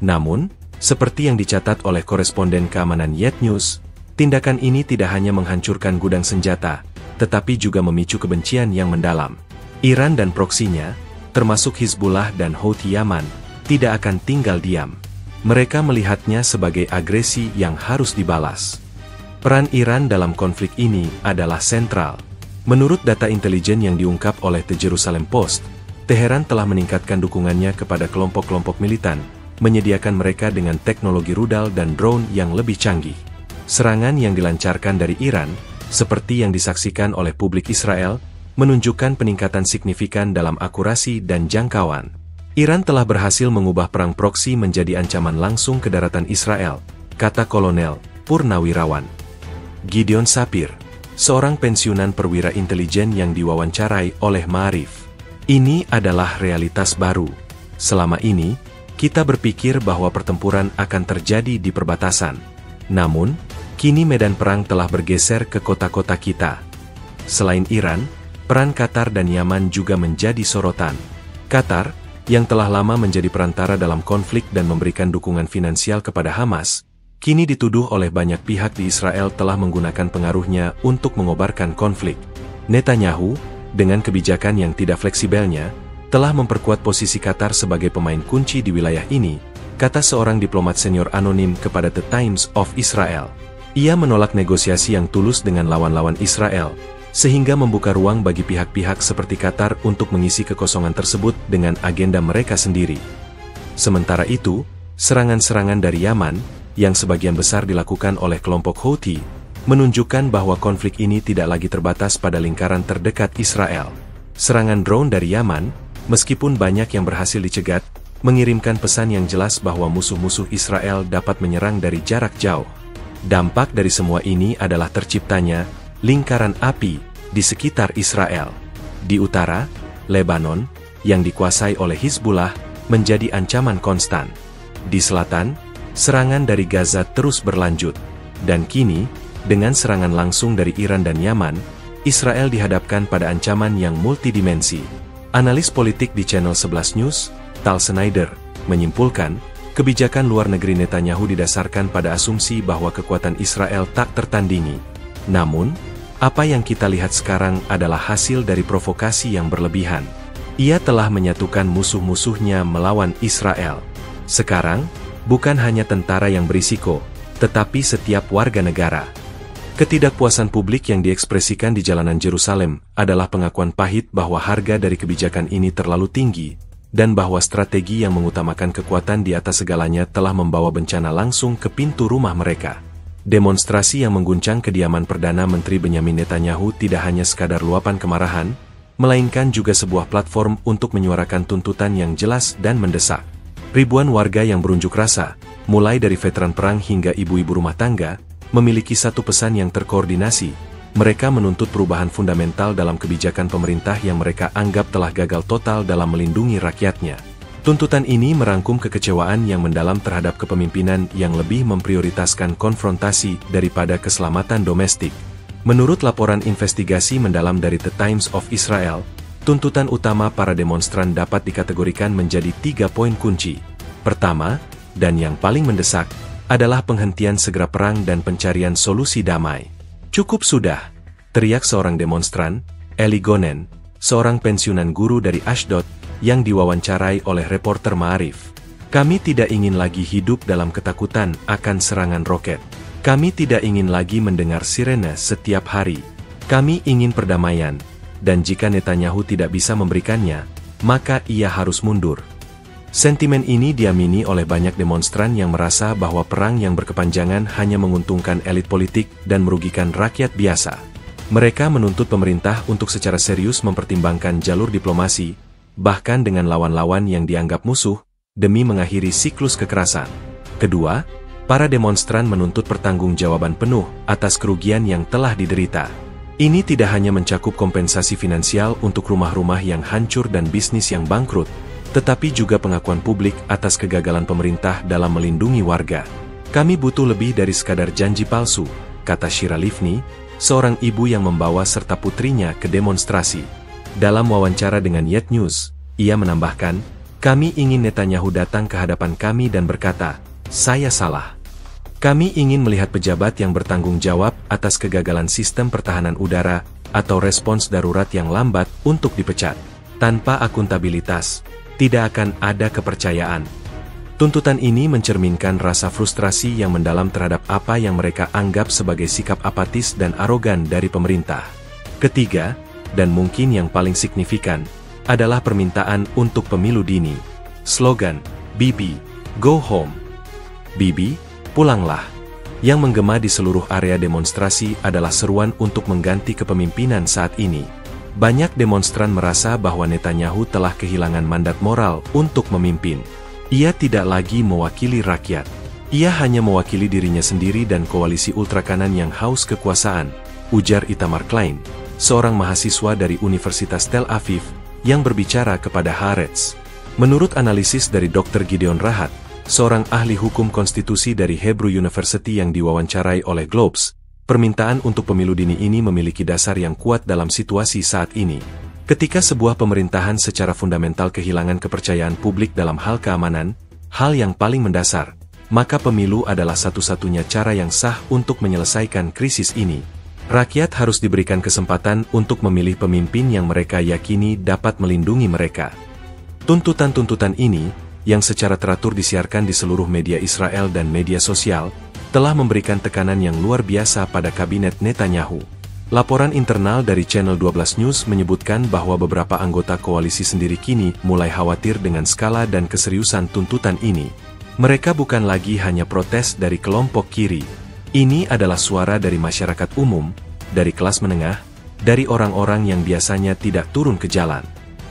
Namun, seperti yang dicatat oleh koresponden keamanan Yet News, tindakan ini tidak hanya menghancurkan gudang senjata, tetapi juga memicu kebencian yang mendalam. Iran dan proksinya, termasuk Hizbullah dan Houthi Yaman, tidak akan tinggal diam. Mereka melihatnya sebagai agresi yang harus dibalas. Peran Iran dalam konflik ini adalah sentral. Menurut data intelijen yang diungkap oleh The Jerusalem Post, Teheran telah meningkatkan dukungannya kepada kelompok-kelompok militan, menyediakan mereka dengan teknologi rudal dan drone yang lebih canggih. Serangan yang dilancarkan dari Iran, seperti yang disaksikan oleh publik Israel, menunjukkan peningkatan signifikan dalam akurasi dan jangkauan. Iran telah berhasil mengubah perang proksi menjadi ancaman langsung ke daratan Israel, kata Kolonel Purnawirawan Gideon Sapir, seorang pensiunan perwira intelijen yang diwawancarai oleh Ma'arif. Ini adalah realitas baru. Selama ini, kita berpikir bahwa pertempuran akan terjadi di perbatasan. Namun, kini medan perang telah bergeser ke kota-kota kita. Selain Iran, peran Qatar dan Yaman juga menjadi sorotan. Qatar, yang telah lama menjadi perantara dalam konflik dan memberikan dukungan finansial kepada Hamas, kini dituduh oleh banyak pihak di Israel telah menggunakan pengaruhnya untuk mengobarkan konflik. Netanyahu, dengan kebijakan yang tidak fleksibelnya, telah memperkuat posisi Qatar sebagai pemain kunci di wilayah ini, kata seorang diplomat senior anonim kepada The Times of Israel. Ia menolak negosiasi yang tulus dengan lawan-lawan Israel, sehingga membuka ruang bagi pihak-pihak seperti Qatar untuk mengisi kekosongan tersebut dengan agenda mereka sendiri. Sementara itu, serangan-serangan dari Yaman, yang sebagian besar dilakukan oleh kelompok Houthi, menunjukkan bahwa konflik ini tidak lagi terbatas pada lingkaran terdekat Israel. Serangan drone dari Yaman, meskipun banyak yang berhasil dicegat, mengirimkan pesan yang jelas bahwa musuh-musuh Israel dapat menyerang dari jarak jauh. Dampak dari semua ini adalah terciptanya lingkaran api di sekitar Israel. Di utara, Lebanon, yang dikuasai oleh Hizbullah, menjadi ancaman konstan. Di selatan, serangan dari Gaza terus berlanjut. Dan kini, dengan serangan langsung dari Iran dan Yaman, Israel dihadapkan pada ancaman yang multidimensi. Analis politik di Channel 11 News, Tal Snyder, menyimpulkan, kebijakan luar negeri Netanyahu didasarkan pada asumsi bahwa kekuatan Israel tak tertandingi. Namun, apa yang kita lihat sekarang adalah hasil dari provokasi yang berlebihan. Ia telah menyatukan musuh-musuhnya melawan Israel. Sekarang, bukan hanya tentara yang berisiko, tetapi setiap warga negara. Ketidakpuasan publik yang diekspresikan di jalanan Yerusalem adalah pengakuan pahit bahwa harga dari kebijakan ini terlalu tinggi, dan bahwa strategi yang mengutamakan kekuatan di atas segalanya telah membawa bencana langsung ke pintu rumah mereka. Demonstrasi yang mengguncang kediaman Perdana Menteri Benyamin Netanyahu tidak hanya sekadar luapan kemarahan, melainkan juga sebuah platform untuk menyuarakan tuntutan yang jelas dan mendesak. Ribuan warga yang berunjuk rasa, mulai dari veteran perang hingga ibu-ibu rumah tangga, memiliki satu pesan yang terkoordinasi. Mereka menuntut perubahan fundamental dalam kebijakan pemerintah yang mereka anggap telah gagal total dalam melindungi rakyatnya. Tuntutan ini merangkum kekecewaan yang mendalam terhadap kepemimpinan yang lebih memprioritaskan konfrontasi daripada keselamatan domestik. Menurut laporan investigasi mendalam dari The Times of Israel, tuntutan utama para demonstran dapat dikategorikan menjadi 3 poin kunci. Pertama, dan yang paling mendesak, adalah penghentian segera perang dan pencarian solusi damai. Cukup sudah, teriak seorang demonstran, Eli Gonen, seorang pensiunan guru dari Ashdod, yang diwawancarai oleh reporter Ma'arif. Kami tidak ingin lagi hidup dalam ketakutan akan serangan roket. Kami tidak ingin lagi mendengar sirene setiap hari. Kami ingin perdamaian, dan jika Netanyahu tidak bisa memberikannya, maka ia harus mundur. Sentimen ini diamini oleh banyak demonstran yang merasa bahwa perang yang berkepanjangan hanya menguntungkan elit politik dan merugikan rakyat biasa. Mereka menuntut pemerintah untuk secara serius mempertimbangkan jalur diplomasi, bahkan dengan lawan-lawan yang dianggap musuh, demi mengakhiri siklus kekerasan. Kedua, para demonstran menuntut pertanggungjawaban penuh atas kerugian yang telah diderita. Ini tidak hanya mencakup kompensasi finansial untuk rumah-rumah yang hancur dan bisnis yang bangkrut, tetapi juga pengakuan publik atas kegagalan pemerintah dalam melindungi warga. Kami butuh lebih dari sekadar janji palsu, kata Shira Livni, seorang ibu yang membawa serta putrinya ke demonstrasi. Dalam wawancara dengan Yet News, ia menambahkan, kami ingin Netanyahu datang ke hadapan kami dan berkata, saya salah. Kami ingin melihat pejabat yang bertanggung jawab atas kegagalan sistem pertahanan udara atau respons darurat yang lambat untuk dipecat. Tanpa akuntabilitas, tidak akan ada kepercayaan. Tuntutan ini mencerminkan rasa frustrasi yang mendalam terhadap apa yang mereka anggap sebagai sikap apatis dan arogan dari pemerintah. Ketiga, dan mungkin yang paling signifikan, adalah permintaan untuk pemilu dini. Slogan, Bibi, Go Home. Bibi, pulanglah. Yang menggema di seluruh area demonstrasi adalah seruan untuk mengganti kepemimpinan saat ini. Banyak demonstran merasa bahwa Netanyahu telah kehilangan mandat moral untuk memimpin. Ia tidak lagi mewakili rakyat. Ia hanya mewakili dirinya sendiri dan koalisi ultrakanan yang haus kekuasaan, ujar Itamar Klein, seorang mahasiswa dari Universitas Tel Aviv, yang berbicara kepada Haaretz. Menurut analisis dari Dr. Gideon Rahat, seorang ahli hukum konstitusi dari Hebrew University yang diwawancarai oleh Globes, permintaan untuk pemilu dini ini memiliki dasar yang kuat dalam situasi saat ini. Ketika sebuah pemerintahan secara fundamental kehilangan kepercayaan publik dalam hal keamanan, hal yang paling mendasar, maka pemilu adalah satu-satunya cara yang sah untuk menyelesaikan krisis ini. Rakyat harus diberikan kesempatan untuk memilih pemimpin yang mereka yakini dapat melindungi mereka. Tuntutan-tuntutan ini, yang secara teratur disiarkan di seluruh media Israel dan media sosial, telah memberikan tekanan yang luar biasa pada kabinet Netanyahu. Laporan internal dari Channel 12 News menyebutkan bahwa beberapa anggota koalisi sendiri kini mulai khawatir dengan skala dan keseriusan tuntutan ini. Mereka bukan lagi hanya protes dari kelompok kiri. Ini adalah suara dari masyarakat umum, dari kelas menengah, dari orang-orang yang biasanya tidak turun ke jalan.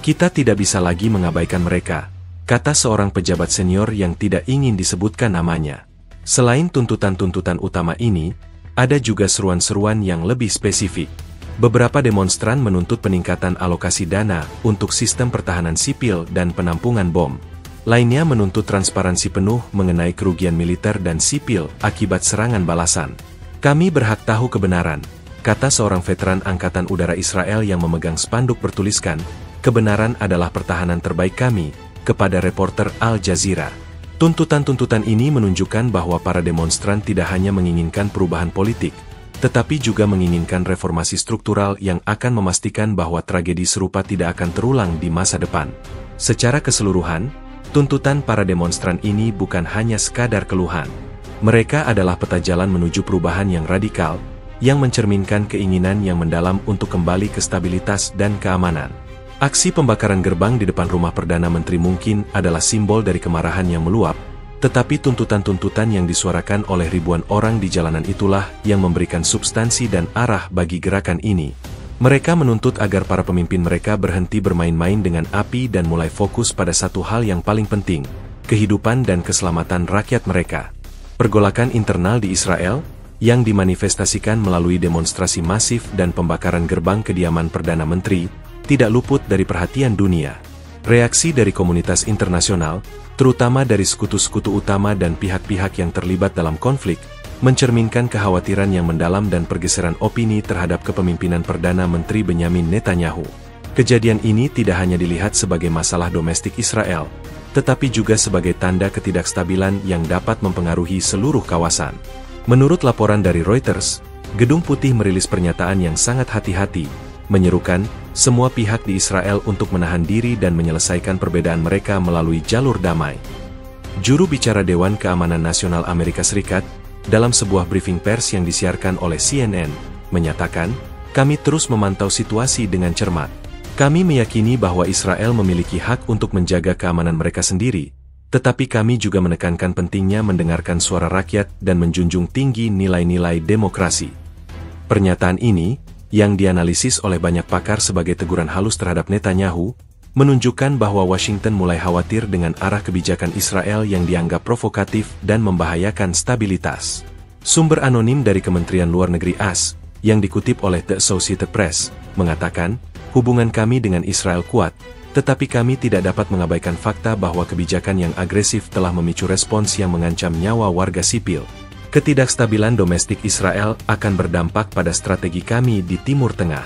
Kita tidak bisa lagi mengabaikan mereka, kata seorang pejabat senior yang tidak ingin disebutkan namanya. Selain tuntutan-tuntutan utama ini, ada juga seruan-seruan yang lebih spesifik. Beberapa demonstran menuntut peningkatan alokasi dana untuk sistem pertahanan sipil dan penampungan bom. Lainnya menuntut transparansi penuh mengenai kerugian militer dan sipil akibat serangan balasan. Kami berhak tahu kebenaran, kata seorang veteran Angkatan Udara Israel yang memegang spanduk bertuliskan, "Kebenaran adalah pertahanan terbaik kami," kepada reporter Al Jazeera. Tuntutan-tuntutan ini menunjukkan bahwa para demonstran tidak hanya menginginkan perubahan politik, tetapi juga menginginkan reformasi struktural yang akan memastikan bahwa tragedi serupa tidak akan terulang di masa depan. Secara keseluruhan, tuntutan para demonstran ini bukan hanya sekadar keluhan. Mereka adalah peta jalan menuju perubahan yang radikal, yang mencerminkan keinginan yang mendalam untuk kembali ke stabilitas dan keamanan. Aksi pembakaran gerbang di depan rumah Perdana Menteri mungkin adalah simbol dari kemarahan yang meluap, tetapi tuntutan-tuntutan yang disuarakan oleh ribuan orang di jalanan itulah yang memberikan substansi dan arah bagi gerakan ini. Mereka menuntut agar para pemimpin mereka berhenti bermain-main dengan api dan mulai fokus pada satu hal yang paling penting, kehidupan dan keselamatan rakyat mereka. Pergolakan internal di Israel, yang dimanifestasikan melalui demonstrasi masif dan pembakaran gerbang kediaman Perdana Menteri, tidak luput dari perhatian dunia. Reaksi dari komunitas internasional, terutama dari sekutu-sekutu utama dan pihak-pihak yang terlibat dalam konflik, mencerminkan kekhawatiran yang mendalam dan pergeseran opini terhadap kepemimpinan Perdana Menteri Benyamin Netanyahu. Kejadian ini tidak hanya dilihat sebagai masalah domestik Israel, tetapi juga sebagai tanda ketidakstabilan yang dapat mempengaruhi seluruh kawasan. Menurut laporan dari Reuters, Gedung Putih merilis pernyataan yang sangat hati-hati, menyerukan semua pihak di Israel untuk menahan diri dan menyelesaikan perbedaan mereka melalui jalur damai. Juru bicara Dewan Keamanan Nasional Amerika Serikat, dalam sebuah briefing pers yang disiarkan oleh CNN, menyatakan, "Kami terus memantau situasi dengan cermat. Kami meyakini bahwa Israel memiliki hak untuk menjaga keamanan mereka sendiri, tetapi kami juga menekankan pentingnya mendengarkan suara rakyat dan menjunjung tinggi nilai-nilai demokrasi." Pernyataan ini, yang dianalisis oleh banyak pakar sebagai teguran halus terhadap Netanyahu, menunjukkan bahwa Washington mulai khawatir dengan arah kebijakan Israel yang dianggap provokatif dan membahayakan stabilitas. Sumber anonim dari Kementerian Luar Negeri AS, yang dikutip oleh The Associated Press, mengatakan, "Hubungan kami dengan Israel kuat, tetapi kami tidak dapat mengabaikan fakta bahwa kebijakan yang agresif telah memicu respons yang mengancam nyawa warga sipil. Ketidakstabilan domestik Israel akan berdampak pada strategi kami di Timur Tengah."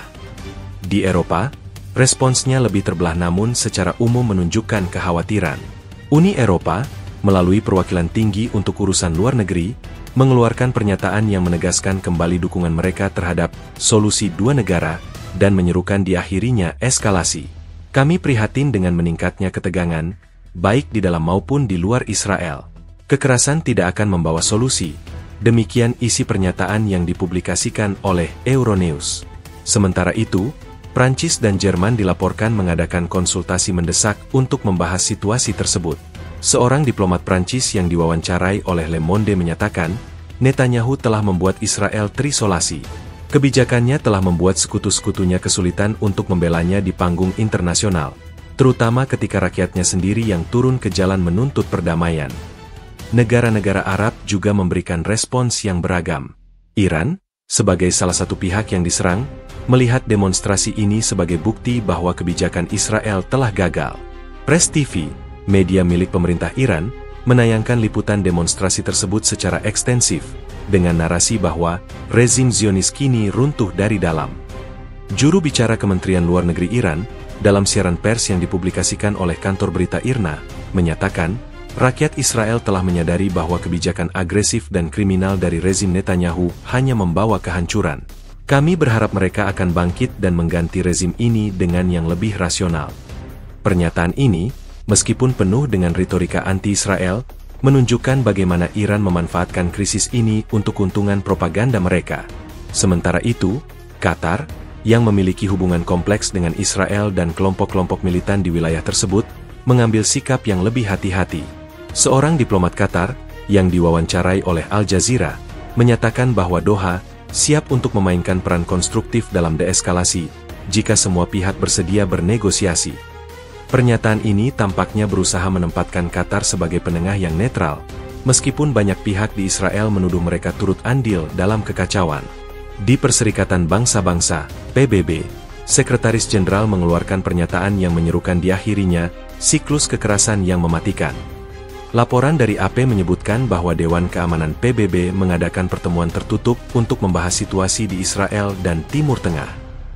Di Eropa, responsnya lebih terbelah namun secara umum menunjukkan kekhawatiran. Uni Eropa, melalui perwakilan tinggi untuk urusan luar negeri, mengeluarkan pernyataan yang menegaskan kembali dukungan mereka terhadap solusi dua negara dan menyerukan diakhirinya eskalasi. "Kami prihatin dengan meningkatnya ketegangan, baik di dalam maupun di luar Israel. Kekerasan tidak akan membawa solusi." Demikian isi pernyataan yang dipublikasikan oleh Euronews. Sementara itu, Prancis dan Jerman dilaporkan mengadakan konsultasi mendesak untuk membahas situasi tersebut. Seorang diplomat Prancis yang diwawancarai oleh Le Monde menyatakan, Netanyahu telah membuat Israel terisolasi. Kebijakannya telah membuat sekutu-sekutunya kesulitan untuk membelanya di panggung internasional, terutama ketika rakyatnya sendiri yang turun ke jalan menuntut perdamaian. Negara-negara Arab juga memberikan respons yang beragam. Iran, sebagai salah satu pihak yang diserang, melihat demonstrasi ini sebagai bukti bahwa kebijakan Israel telah gagal. Press TV, media milik pemerintah Iran, menayangkan liputan demonstrasi tersebut secara ekstensif, dengan narasi bahwa rezim Zionis kini runtuh dari dalam. Juru bicara Kementerian Luar Negeri Iran, dalam siaran pers yang dipublikasikan oleh kantor berita IRNA, menyatakan, rakyat Israel telah menyadari bahwa kebijakan agresif dan kriminal dari rezim Netanyahu hanya membawa kehancuran. Kami berharap mereka akan bangkit dan mengganti rezim ini dengan yang lebih rasional. Pernyataan ini, meskipun penuh dengan retorika anti-Israel, menunjukkan bagaimana Iran memanfaatkan krisis ini untuk keuntungan propaganda mereka. Sementara itu, Qatar, yang memiliki hubungan kompleks dengan Israel dan kelompok-kelompok militan di wilayah tersebut, mengambil sikap yang lebih hati-hati. Seorang diplomat Qatar, yang diwawancarai oleh Al Jazeera, menyatakan bahwa Doha siap untuk memainkan peran konstruktif dalam deeskalasi, jika semua pihak bersedia bernegosiasi. Pernyataan ini tampaknya berusaha menempatkan Qatar sebagai penengah yang netral, meskipun banyak pihak di Israel menuduh mereka turut andil dalam kekacauan. Di Perserikatan Bangsa-Bangsa, PBB, Sekretaris Jenderal mengeluarkan pernyataan yang menyerukan diakhirinya siklus kekerasan yang mematikan. Laporan dari AP menyebutkan bahwa Dewan Keamanan PBB mengadakan pertemuan tertutup untuk membahas situasi di Israel dan Timur Tengah.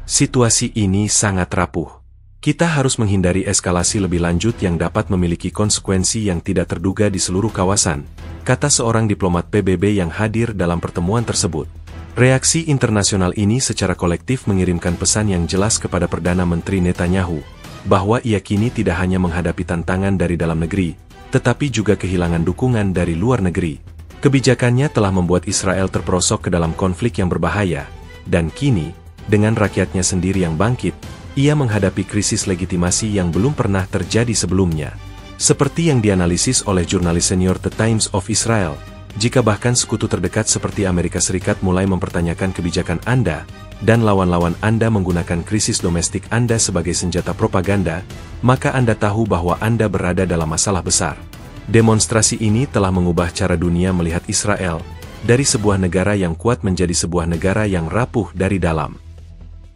Situasi ini sangat rapuh. Kita harus menghindari eskalasi lebih lanjut yang dapat memiliki konsekuensi yang tidak terduga di seluruh kawasan, kata seorang diplomat PBB yang hadir dalam pertemuan tersebut. Reaksi internasional ini secara kolektif mengirimkan pesan yang jelas kepada Perdana Menteri Netanyahu, bahwa ia kini tidak hanya menghadapi tantangan dari dalam negeri, tetapi juga kehilangan dukungan dari luar negeri. Kebijakannya telah membuat Israel terperosok ke dalam konflik yang berbahaya, dan kini, dengan rakyatnya sendiri yang bangkit, ia menghadapi krisis legitimasi yang belum pernah terjadi sebelumnya. Seperti yang dianalisis oleh jurnalis senior The Times of Israel, jika bahkan sekutu terdekat seperti Amerika Serikat mulai mempertanyakan kebijakan Anda, dan lawan-lawan Anda menggunakan krisis domestik Anda sebagai senjata propaganda, maka Anda tahu bahwa Anda berada dalam masalah besar. Demonstrasi ini telah mengubah cara dunia melihat Israel, dari sebuah negara yang kuat menjadi sebuah negara yang rapuh dari dalam.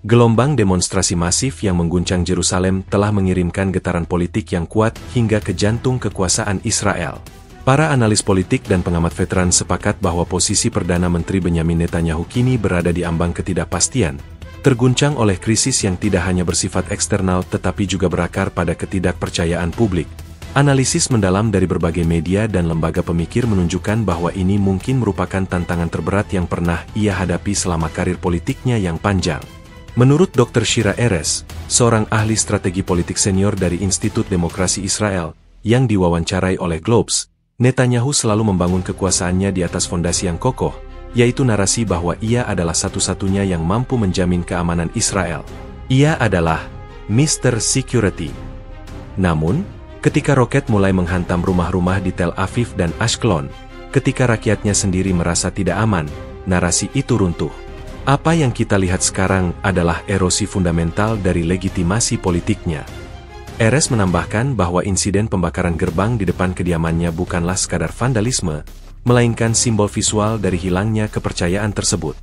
Gelombang demonstrasi masif yang mengguncang Yerusalem telah mengirimkan getaran politik yang kuat hingga ke jantung kekuasaan Israel. Para analis politik dan pengamat veteran sepakat bahwa posisi Perdana Menteri Benyamin Netanyahu kini berada di ambang ketidakpastian, terguncang oleh krisis yang tidak hanya bersifat eksternal tetapi juga berakar pada ketidakpercayaan publik. Analisis mendalam dari berbagai media dan lembaga pemikir menunjukkan bahwa ini mungkin merupakan tantangan terberat yang pernah ia hadapi selama karir politiknya yang panjang. Menurut Dr. Shira Erez, seorang ahli strategi politik senior dari Institut Demokrasi Israel, yang diwawancarai oleh Globes, Netanyahu selalu membangun kekuasaannya di atas fondasi yang kokoh, yaitu narasi bahwa ia adalah satu-satunya yang mampu menjamin keamanan Israel. Ia adalah Mr. Security. Namun, ketika roket mulai menghantam rumah-rumah di Tel Aviv dan Ashkelon, ketika rakyatnya sendiri merasa tidak aman, narasi itu runtuh. Apa yang kita lihat sekarang adalah erosi fundamental dari legitimasi politiknya. Erez menambahkan bahwa insiden pembakaran gerbang di depan kediamannya bukanlah sekadar vandalisme, melainkan simbol visual dari hilangnya kepercayaan tersebut.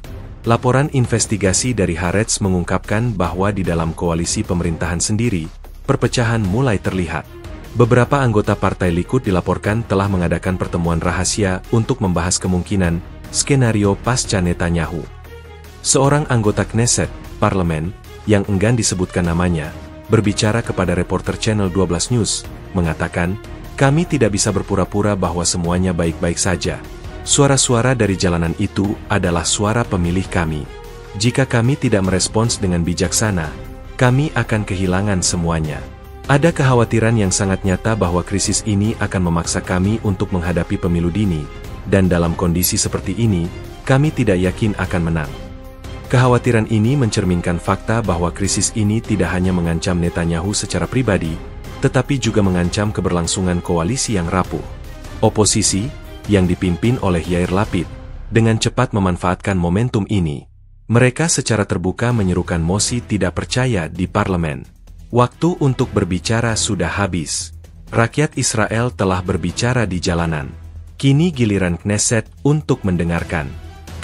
Laporan investigasi dari Haaretz mengungkapkan bahwa di dalam koalisi pemerintahan sendiri, perpecahan mulai terlihat. Beberapa anggota Partai Likud dilaporkan telah mengadakan pertemuan rahasia untuk membahas kemungkinan skenario pasca Netanyahu. Seorang anggota Knesset, parlemen, yang enggan disebutkan namanya, berbicara kepada reporter Channel 12 News, mengatakan, "Kami tidak bisa berpura-pura bahwa semuanya baik-baik saja. Suara-suara dari jalanan itu adalah suara pemilih kami. Jika kami tidak merespons dengan bijaksana, kami akan kehilangan semuanya." Ada kekhawatiran yang sangat nyata bahwa krisis ini akan memaksa kami untuk menghadapi pemilu dini, dan dalam kondisi seperti ini, kami tidak yakin akan menang. Kekhawatiran ini mencerminkan fakta bahwa krisis ini tidak hanya mengancam Netanyahu secara pribadi, tetapi juga mengancam keberlangsungan koalisi yang rapuh. Oposisi, yang dipimpin oleh Yair Lapid, dengan cepat memanfaatkan momentum ini. Mereka secara terbuka menyerukan mosi tidak percaya di parlemen. Waktu untuk berbicara sudah habis. Rakyat Israel telah berbicara di jalanan. Kini giliran Knesset untuk mendengarkan.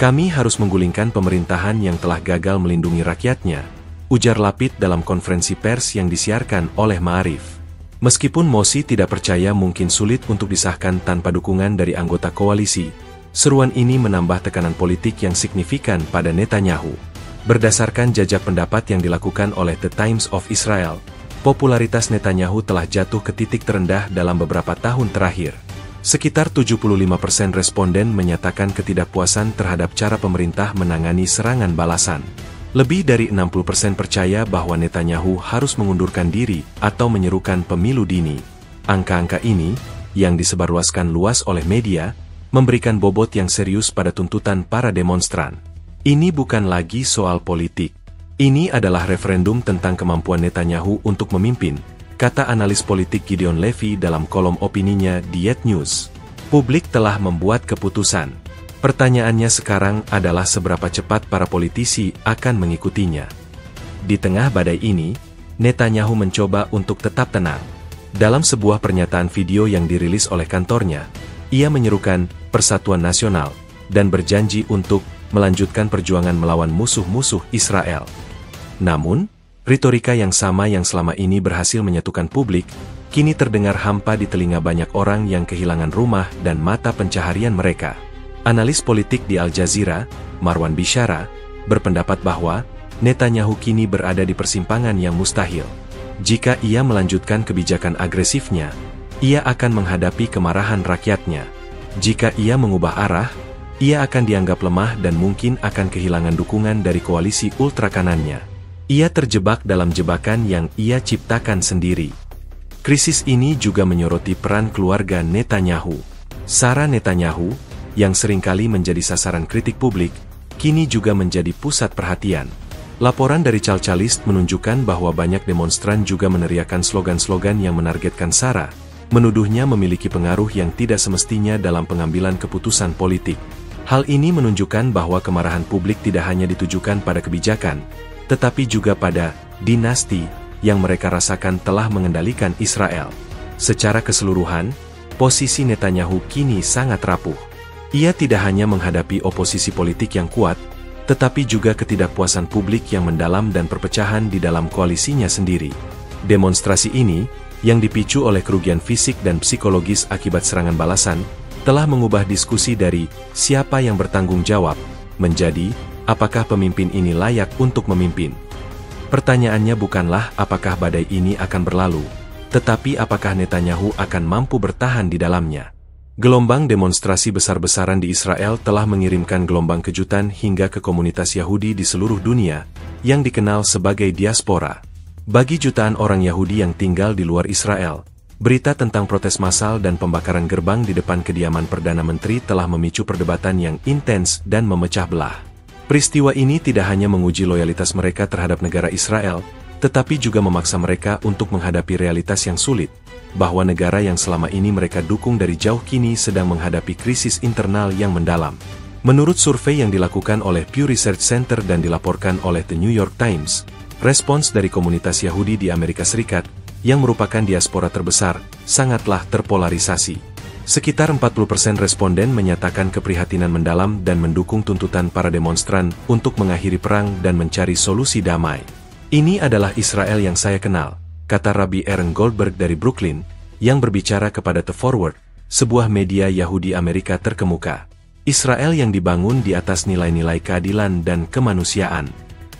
Kami harus menggulingkan pemerintahan yang telah gagal melindungi rakyatnya, ujar Lapid dalam konferensi pers yang disiarkan oleh Ma'arif. Meskipun mosi tidak percaya mungkin sulit untuk disahkan tanpa dukungan dari anggota koalisi, seruan ini menambah tekanan politik yang signifikan pada Netanyahu. Berdasarkan jajak pendapat yang dilakukan oleh The Times of Israel, popularitas Netanyahu telah jatuh ke titik terendah dalam beberapa tahun terakhir. Sekitar 75% responden menyatakan ketidakpuasan terhadap cara pemerintah menangani serangan balasan. Lebih dari 60% percaya bahwa Netanyahu harus mengundurkan diri atau menyerukan pemilu dini. Angka-angka ini, yang disebarluaskan luas oleh media, memberikan bobot yang serius pada tuntutan para demonstran. Ini bukan lagi soal politik. Ini adalah referendum tentang kemampuan Netanyahu untuk memimpin, kata analis politik Gideon Levy dalam kolom opininya di Yet News. Publik telah membuat keputusan. Pertanyaannya sekarang adalah seberapa cepat para politisi akan mengikutinya. Di tengah badai ini, Netanyahu mencoba untuk tetap tenang. Dalam sebuah pernyataan video yang dirilis oleh kantornya, ia menyerukan persatuan nasional dan berjanji untuk melanjutkan perjuangan melawan musuh-musuh Israel. Namun, retorika yang sama yang selama ini berhasil menyatukan publik, kini terdengar hampa di telinga banyak orang yang kehilangan rumah dan mata pencaharian mereka. Analis politik di Al Jazeera, Marwan Bishara, berpendapat bahwa Netanyahu kini berada di persimpangan yang mustahil. Jika ia melanjutkan kebijakan agresifnya, ia akan menghadapi kemarahan rakyatnya. Jika ia mengubah arah, ia akan dianggap lemah dan mungkin akan kehilangan dukungan dari koalisi ultrakanannya. Ia terjebak dalam jebakan yang ia ciptakan sendiri. Krisis ini juga menyoroti peran keluarga Netanyahu. Sarah Netanyahu, yang seringkali menjadi sasaran kritik publik, kini juga menjadi pusat perhatian. Laporan dari Calcalist menunjukkan bahwa banyak demonstran juga meneriakkan slogan-slogan yang menargetkan Sarah, menuduhnya memiliki pengaruh yang tidak semestinya dalam pengambilan keputusan politik. Hal ini menunjukkan bahwa kemarahan publik tidak hanya ditujukan pada kebijakan, tetapi juga pada dinasti yang mereka rasakan telah mengendalikan Israel. Secara keseluruhan, posisi Netanyahu kini sangat rapuh. Ia tidak hanya menghadapi oposisi politik yang kuat, tetapi juga ketidakpuasan publik yang mendalam dan perpecahan di dalam koalisinya sendiri. Demonstrasi ini, yang dipicu oleh kerugian fisik dan psikologis akibat serangan balasan, telah mengubah diskusi dari siapa yang bertanggung jawab, menjadi apakah pemimpin ini layak untuk memimpin. Pertanyaannya bukanlah apakah badai ini akan berlalu, tetapi apakah Netanyahu akan mampu bertahan di dalamnya. Gelombang demonstrasi besar-besaran di Israel telah mengirimkan gelombang kejutan hingga ke komunitas Yahudi di seluruh dunia, yang dikenal sebagai diaspora. Bagi jutaan orang Yahudi yang tinggal di luar Israel, berita tentang protes massal dan pembakaran gerbang di depan kediaman Perdana Menteri telah memicu perdebatan yang intens dan memecah belah. Peristiwa ini tidak hanya menguji loyalitas mereka terhadap negara Israel, tetapi juga memaksa mereka untuk menghadapi realitas yang sulit, bahwa negara yang selama ini mereka dukung dari jauh kini sedang menghadapi krisis internal yang mendalam. Menurut survei yang dilakukan oleh Pew Research Center dan dilaporkan oleh The New York Times, respons dari komunitas Yahudi di Amerika Serikat, yang merupakan diaspora terbesar, sangatlah terpolarisasi. Sekitar 40% responden menyatakan keprihatinan mendalam dan mendukung tuntutan para demonstran untuk mengakhiri perang dan mencari solusi damai. Ini adalah Israel yang saya kenal, kata Rabbi Aaron Goldberg dari Brooklyn, yang berbicara kepada The Forward, sebuah media Yahudi Amerika terkemuka. Israel yang dibangun di atas nilai-nilai keadilan dan kemanusiaan.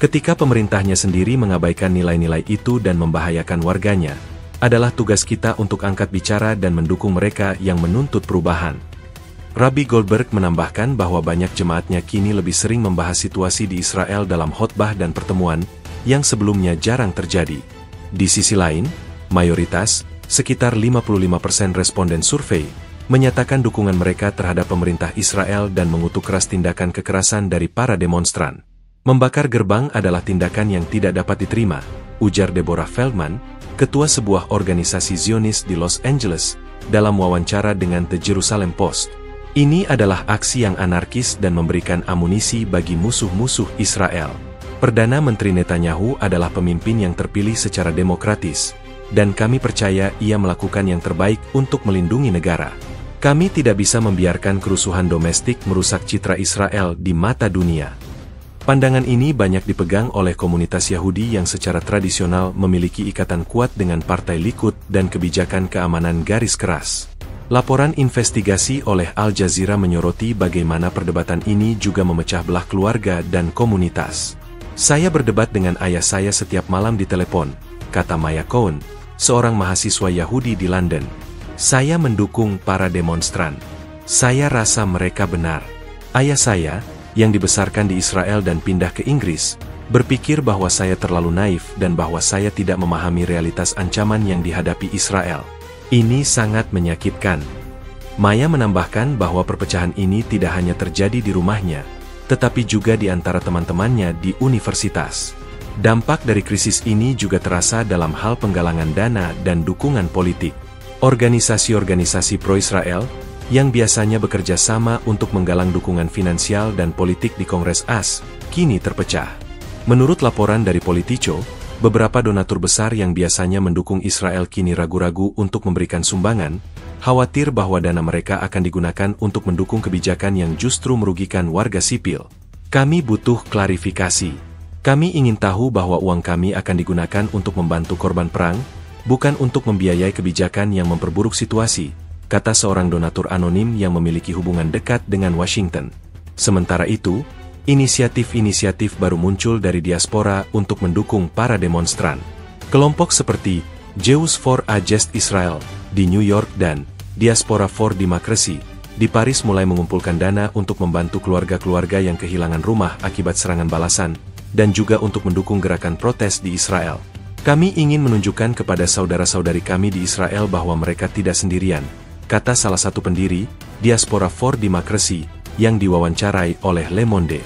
Ketika pemerintahnya sendiri mengabaikan nilai-nilai itu dan membahayakan warganya, adalah tugas kita untuk angkat bicara dan mendukung mereka yang menuntut perubahan. Rabbi Goldberg menambahkan bahwa banyak jemaatnya kini lebih sering membahas situasi di Israel dalam khotbah dan pertemuan, yang sebelumnya jarang terjadi. Di sisi lain, mayoritas, sekitar 55% responden survei, menyatakan dukungan mereka terhadap pemerintah Israel dan mengutuk keras tindakan kekerasan dari para demonstran. Membakar gerbang adalah tindakan yang tidak dapat diterima, ujar Deborah Feldman, ketua sebuah organisasi Zionis di Los Angeles, dalam wawancara dengan The Jerusalem Post. Ini adalah aksi yang anarkis dan memberikan amunisi bagi musuh-musuh Israel. Perdana Menteri Netanyahu adalah pemimpin yang terpilih secara demokratis, dan kami percaya ia melakukan yang terbaik untuk melindungi negara. Kami tidak bisa membiarkan kerusuhan domestik merusak citra Israel di mata dunia. Pandangan ini banyak dipegang oleh komunitas Yahudi yang secara tradisional memiliki ikatan kuat dengan Partai Likud dan kebijakan keamanan garis keras. Laporan investigasi oleh Al Jazeera menyoroti bagaimana perdebatan ini juga memecah belah keluarga dan komunitas. Saya berdebat dengan ayah saya setiap malam di telepon, kata Maya Cohen, seorang mahasiswa Yahudi di London. Saya mendukung para demonstran. Saya rasa mereka benar. Ayah saya, yang dibesarkan di Israel dan pindah ke Inggris, berpikir bahwa saya terlalu naif dan bahwa saya tidak memahami realitas ancaman yang dihadapi Israel. Ini sangat menyakitkan. Maya menambahkan bahwa perpecahan ini tidak hanya terjadi di rumahnya, tetapi juga di antara teman-temannya di universitas. Dampak dari krisis ini juga terasa dalam hal penggalangan dana dan dukungan politik. Organisasi-organisasi pro-Israel, yang biasanya bekerja sama untuk menggalang dukungan finansial dan politik di Kongres AS, kini terpecah. Menurut laporan dari Politico, beberapa donatur besar yang biasanya mendukung Israel kini ragu-ragu untuk memberikan sumbangan, khawatir bahwa dana mereka akan digunakan untuk mendukung kebijakan yang justru merugikan warga sipil. Kami butuh klarifikasi. Kami ingin tahu bahwa uang kami akan digunakan untuk membantu korban perang, bukan untuk membiayai kebijakan yang memperburuk situasi, kata seorang donatur anonim yang memiliki hubungan dekat dengan Washington. Sementara itu, inisiatif-inisiatif baru muncul dari diaspora untuk mendukung para demonstran. Kelompok seperti Jews for a Just Israel di New York dan Diaspora for Democracy di Paris mulai mengumpulkan dana untuk membantu keluarga-keluarga yang kehilangan rumah akibat serangan balasan, dan juga untuk mendukung gerakan protes di Israel. Kami ingin menunjukkan kepada saudara-saudari kami di Israel bahwa mereka tidak sendirian, kata salah satu pendiri Diaspora for Democracy yang diwawancarai oleh Le Monde.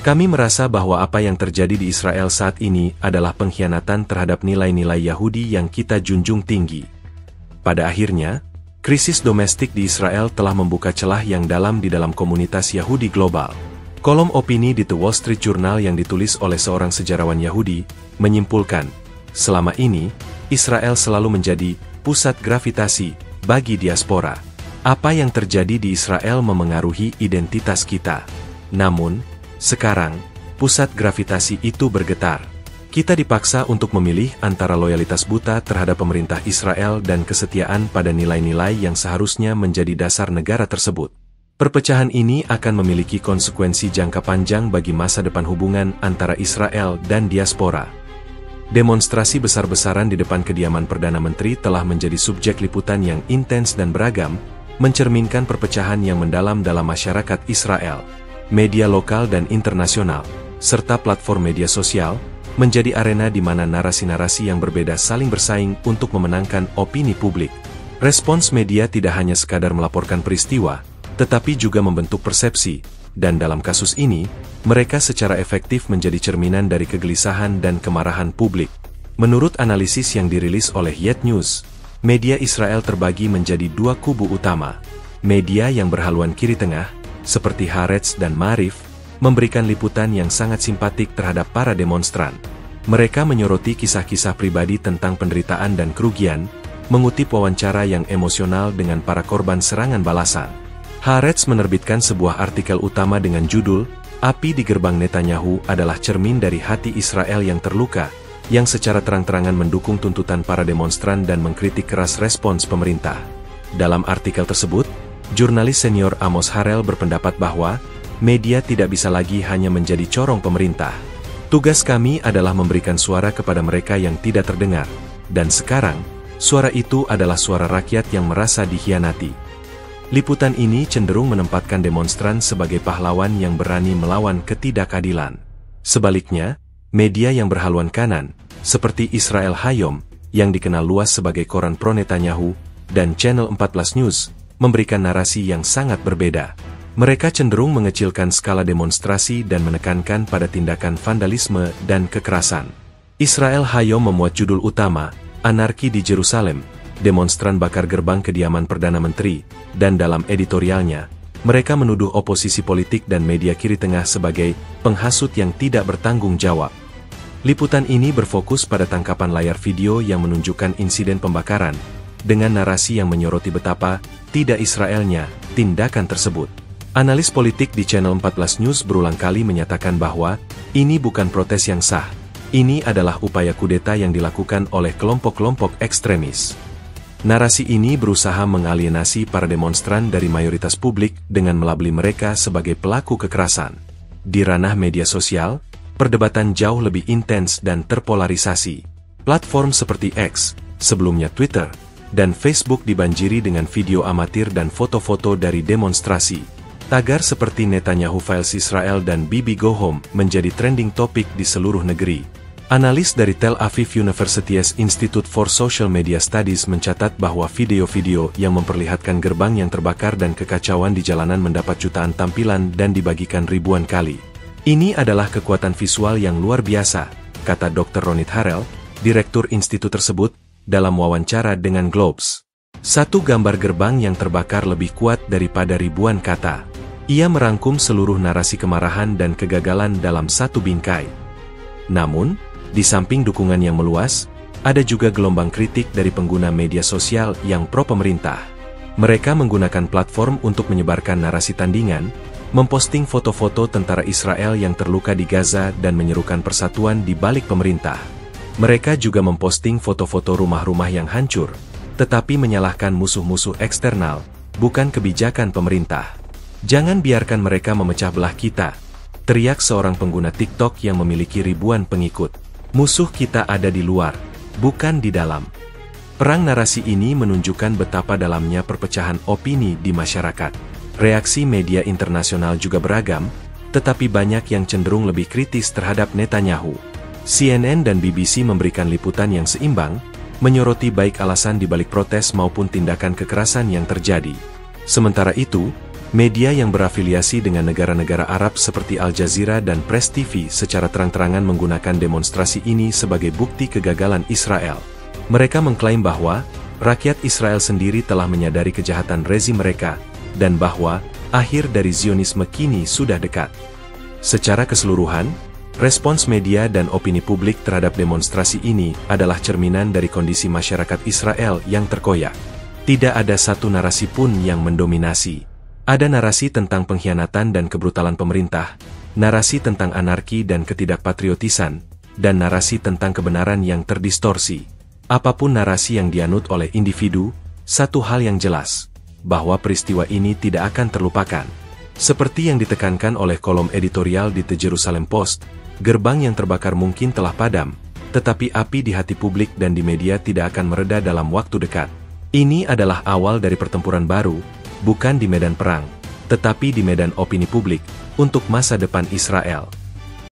Kami merasa bahwa apa yang terjadi di Israel saat ini adalah pengkhianatan terhadap nilai-nilai Yahudi yang kita junjung tinggi. Pada akhirnya, krisis domestik di Israel telah membuka celah yang dalam di dalam komunitas Yahudi global. Kolom opini di The Wall Street Journal yang ditulis oleh seorang sejarawan Yahudi, menyimpulkan, selama ini, Israel selalu menjadi pusat gravitasi bagi diaspora. Apa yang terjadi di Israel memengaruhi identitas kita. Namun, sekarang, pusat gravitasi itu bergetar. Kita dipaksa untuk memilih antara loyalitas buta terhadap pemerintah Israel dan kesetiaan pada nilai-nilai yang seharusnya menjadi dasar negara tersebut. Perpecahan ini akan memiliki konsekuensi jangka panjang bagi masa depan hubungan antara Israel dan diaspora. Demonstrasi besar-besaran di depan kediaman Perdana Menteri telah menjadi subjek liputan yang intens dan beragam, mencerminkan perpecahan yang mendalam dalam masyarakat Israel. Media lokal dan internasional, serta platform media sosial, menjadi arena di mana narasi-narasi yang berbeda saling bersaing untuk memenangkan opini publik. Respons media tidak hanya sekadar melaporkan peristiwa, tetapi juga membentuk persepsi, dan dalam kasus ini, mereka secara efektif menjadi cerminan dari kegelisahan dan kemarahan publik. Menurut analisis yang dirilis oleh Yet News, media Israel terbagi menjadi dua kubu utama. Media yang berhaluan kiri tengah, seperti Haaretz dan Maariv, memberikan liputan yang sangat simpatik terhadap para demonstran. Mereka menyoroti kisah-kisah pribadi tentang penderitaan dan kerugian, mengutip wawancara yang emosional dengan para korban serangan balasan. Haaretz menerbitkan sebuah artikel utama dengan judul, "Api di Gerbang Netanyahu adalah cermin dari hati Israel yang terluka," yang secara terang-terangan mendukung tuntutan para demonstran dan mengkritik keras respons pemerintah. Dalam artikel tersebut, jurnalis senior Amos Harel berpendapat bahwa, media tidak bisa lagi hanya menjadi corong pemerintah. Tugas kami adalah memberikan suara kepada mereka yang tidak terdengar, dan sekarang, suara itu adalah suara rakyat yang merasa dikhianati. Liputan ini cenderung menempatkan demonstran sebagai pahlawan yang berani melawan ketidakadilan. Sebaliknya, media yang berhaluan kanan, seperti Israel Hayom, yang dikenal luas sebagai koran pro-Netanyahu, dan Channel 14 News, memberikan narasi yang sangat berbeda. Mereka cenderung mengecilkan skala demonstrasi dan menekankan pada tindakan vandalisme dan kekerasan. Israel Hayom memuat judul utama, "Anarki di Jerusalem, demonstran bakar gerbang kediaman Perdana Menteri," dan dalam editorialnya, Mereka menuduh oposisi politik dan media kiri tengah sebagai penghasut yang tidak bertanggung jawab. Liputan ini berfokus pada tangkapan layar video yang menunjukkan insiden pembakaran, dengan narasi yang menyoroti betapa tidak Israelnya tindakan tersebut. Analis politik di Channel 14 News berulang kali menyatakan bahwa ini bukan protes yang sah. Ini adalah upaya kudeta yang dilakukan oleh kelompok-kelompok ekstremis. Narasi ini berusaha mengalienasi para demonstran dari mayoritas publik dengan melabeli mereka sebagai pelaku kekerasan. Di ranah media sosial, perdebatan jauh lebih intens dan terpolarisasi. Platform seperti X, sebelumnya Twitter, dan Facebook dibanjiri dengan video amatir dan foto-foto dari demonstrasi. Tagar seperti Netanyahu Files Israel dan Bibi Go Home menjadi trending topik di seluruh negeri. Analis dari Tel Aviv University's Institute for Social Media Studies mencatat bahwa video-video yang memperlihatkan gerbang yang terbakar dan kekacauan di jalanan mendapat jutaan tampilan dan dibagikan ribuan kali. Ini adalah kekuatan visual yang luar biasa, kata Dr. Ronit Harel, direktur institut tersebut, dalam wawancara dengan Globes. Satu gambar gerbang yang terbakar lebih kuat daripada ribuan kata. Ia merangkum seluruh narasi kemarahan dan kegagalan dalam satu bingkai. Namun, di samping dukungan yang meluas, ada juga gelombang kritik dari pengguna media sosial yang pro-pemerintah. Mereka menggunakan platform untuk menyebarkan narasi tandingan, memposting foto-foto tentara Israel yang terluka di Gaza dan menyerukan persatuan di balik pemerintah. Mereka juga memposting foto-foto rumah-rumah yang hancur, tetapi menyalahkan musuh-musuh eksternal, bukan kebijakan pemerintah. Jangan biarkan mereka memecah belah kita, teriak seorang pengguna TikTok yang memiliki ribuan pengikut. Musuh kita ada di luar, bukan di dalam. Perang narasi ini menunjukkan betapa dalamnya perpecahan opini di masyarakat. Reaksi media internasional juga beragam, tetapi banyak yang cenderung lebih kritis terhadap Netanyahu. CNN dan BBC memberikan liputan yang seimbang, menyoroti baik alasan di balik protes maupun tindakan kekerasan yang terjadi. Sementara itu, media yang berafiliasi dengan negara-negara Arab seperti Al Jazeera dan Press TV secara terang-terangan menggunakan demonstrasi ini sebagai bukti kegagalan Israel. Mereka mengklaim bahwa rakyat Israel sendiri telah menyadari kejahatan rezim mereka, dan bahwa akhir dari Zionisme kini sudah dekat. Secara keseluruhan, respons media dan opini publik terhadap demonstrasi ini adalah cerminan dari kondisi masyarakat Israel yang terkoyak. Tidak ada satu narasi pun yang mendominasi. Ada narasi tentang pengkhianatan dan kebrutalan pemerintah, narasi tentang anarki dan ketidakpatriotisan, dan narasi tentang kebenaran yang terdistorsi. Apapun narasi yang dianut oleh individu, satu hal yang jelas, bahwa peristiwa ini tidak akan terlupakan. Seperti yang ditekankan oleh kolom editorial di The Jerusalem Post, gerbang yang terbakar mungkin telah padam, tetapi api di hati publik dan di media tidak akan mereda dalam waktu dekat. Ini adalah awal dari pertempuran baru, bukan di medan perang, tetapi di medan opini publik, untuk masa depan Israel.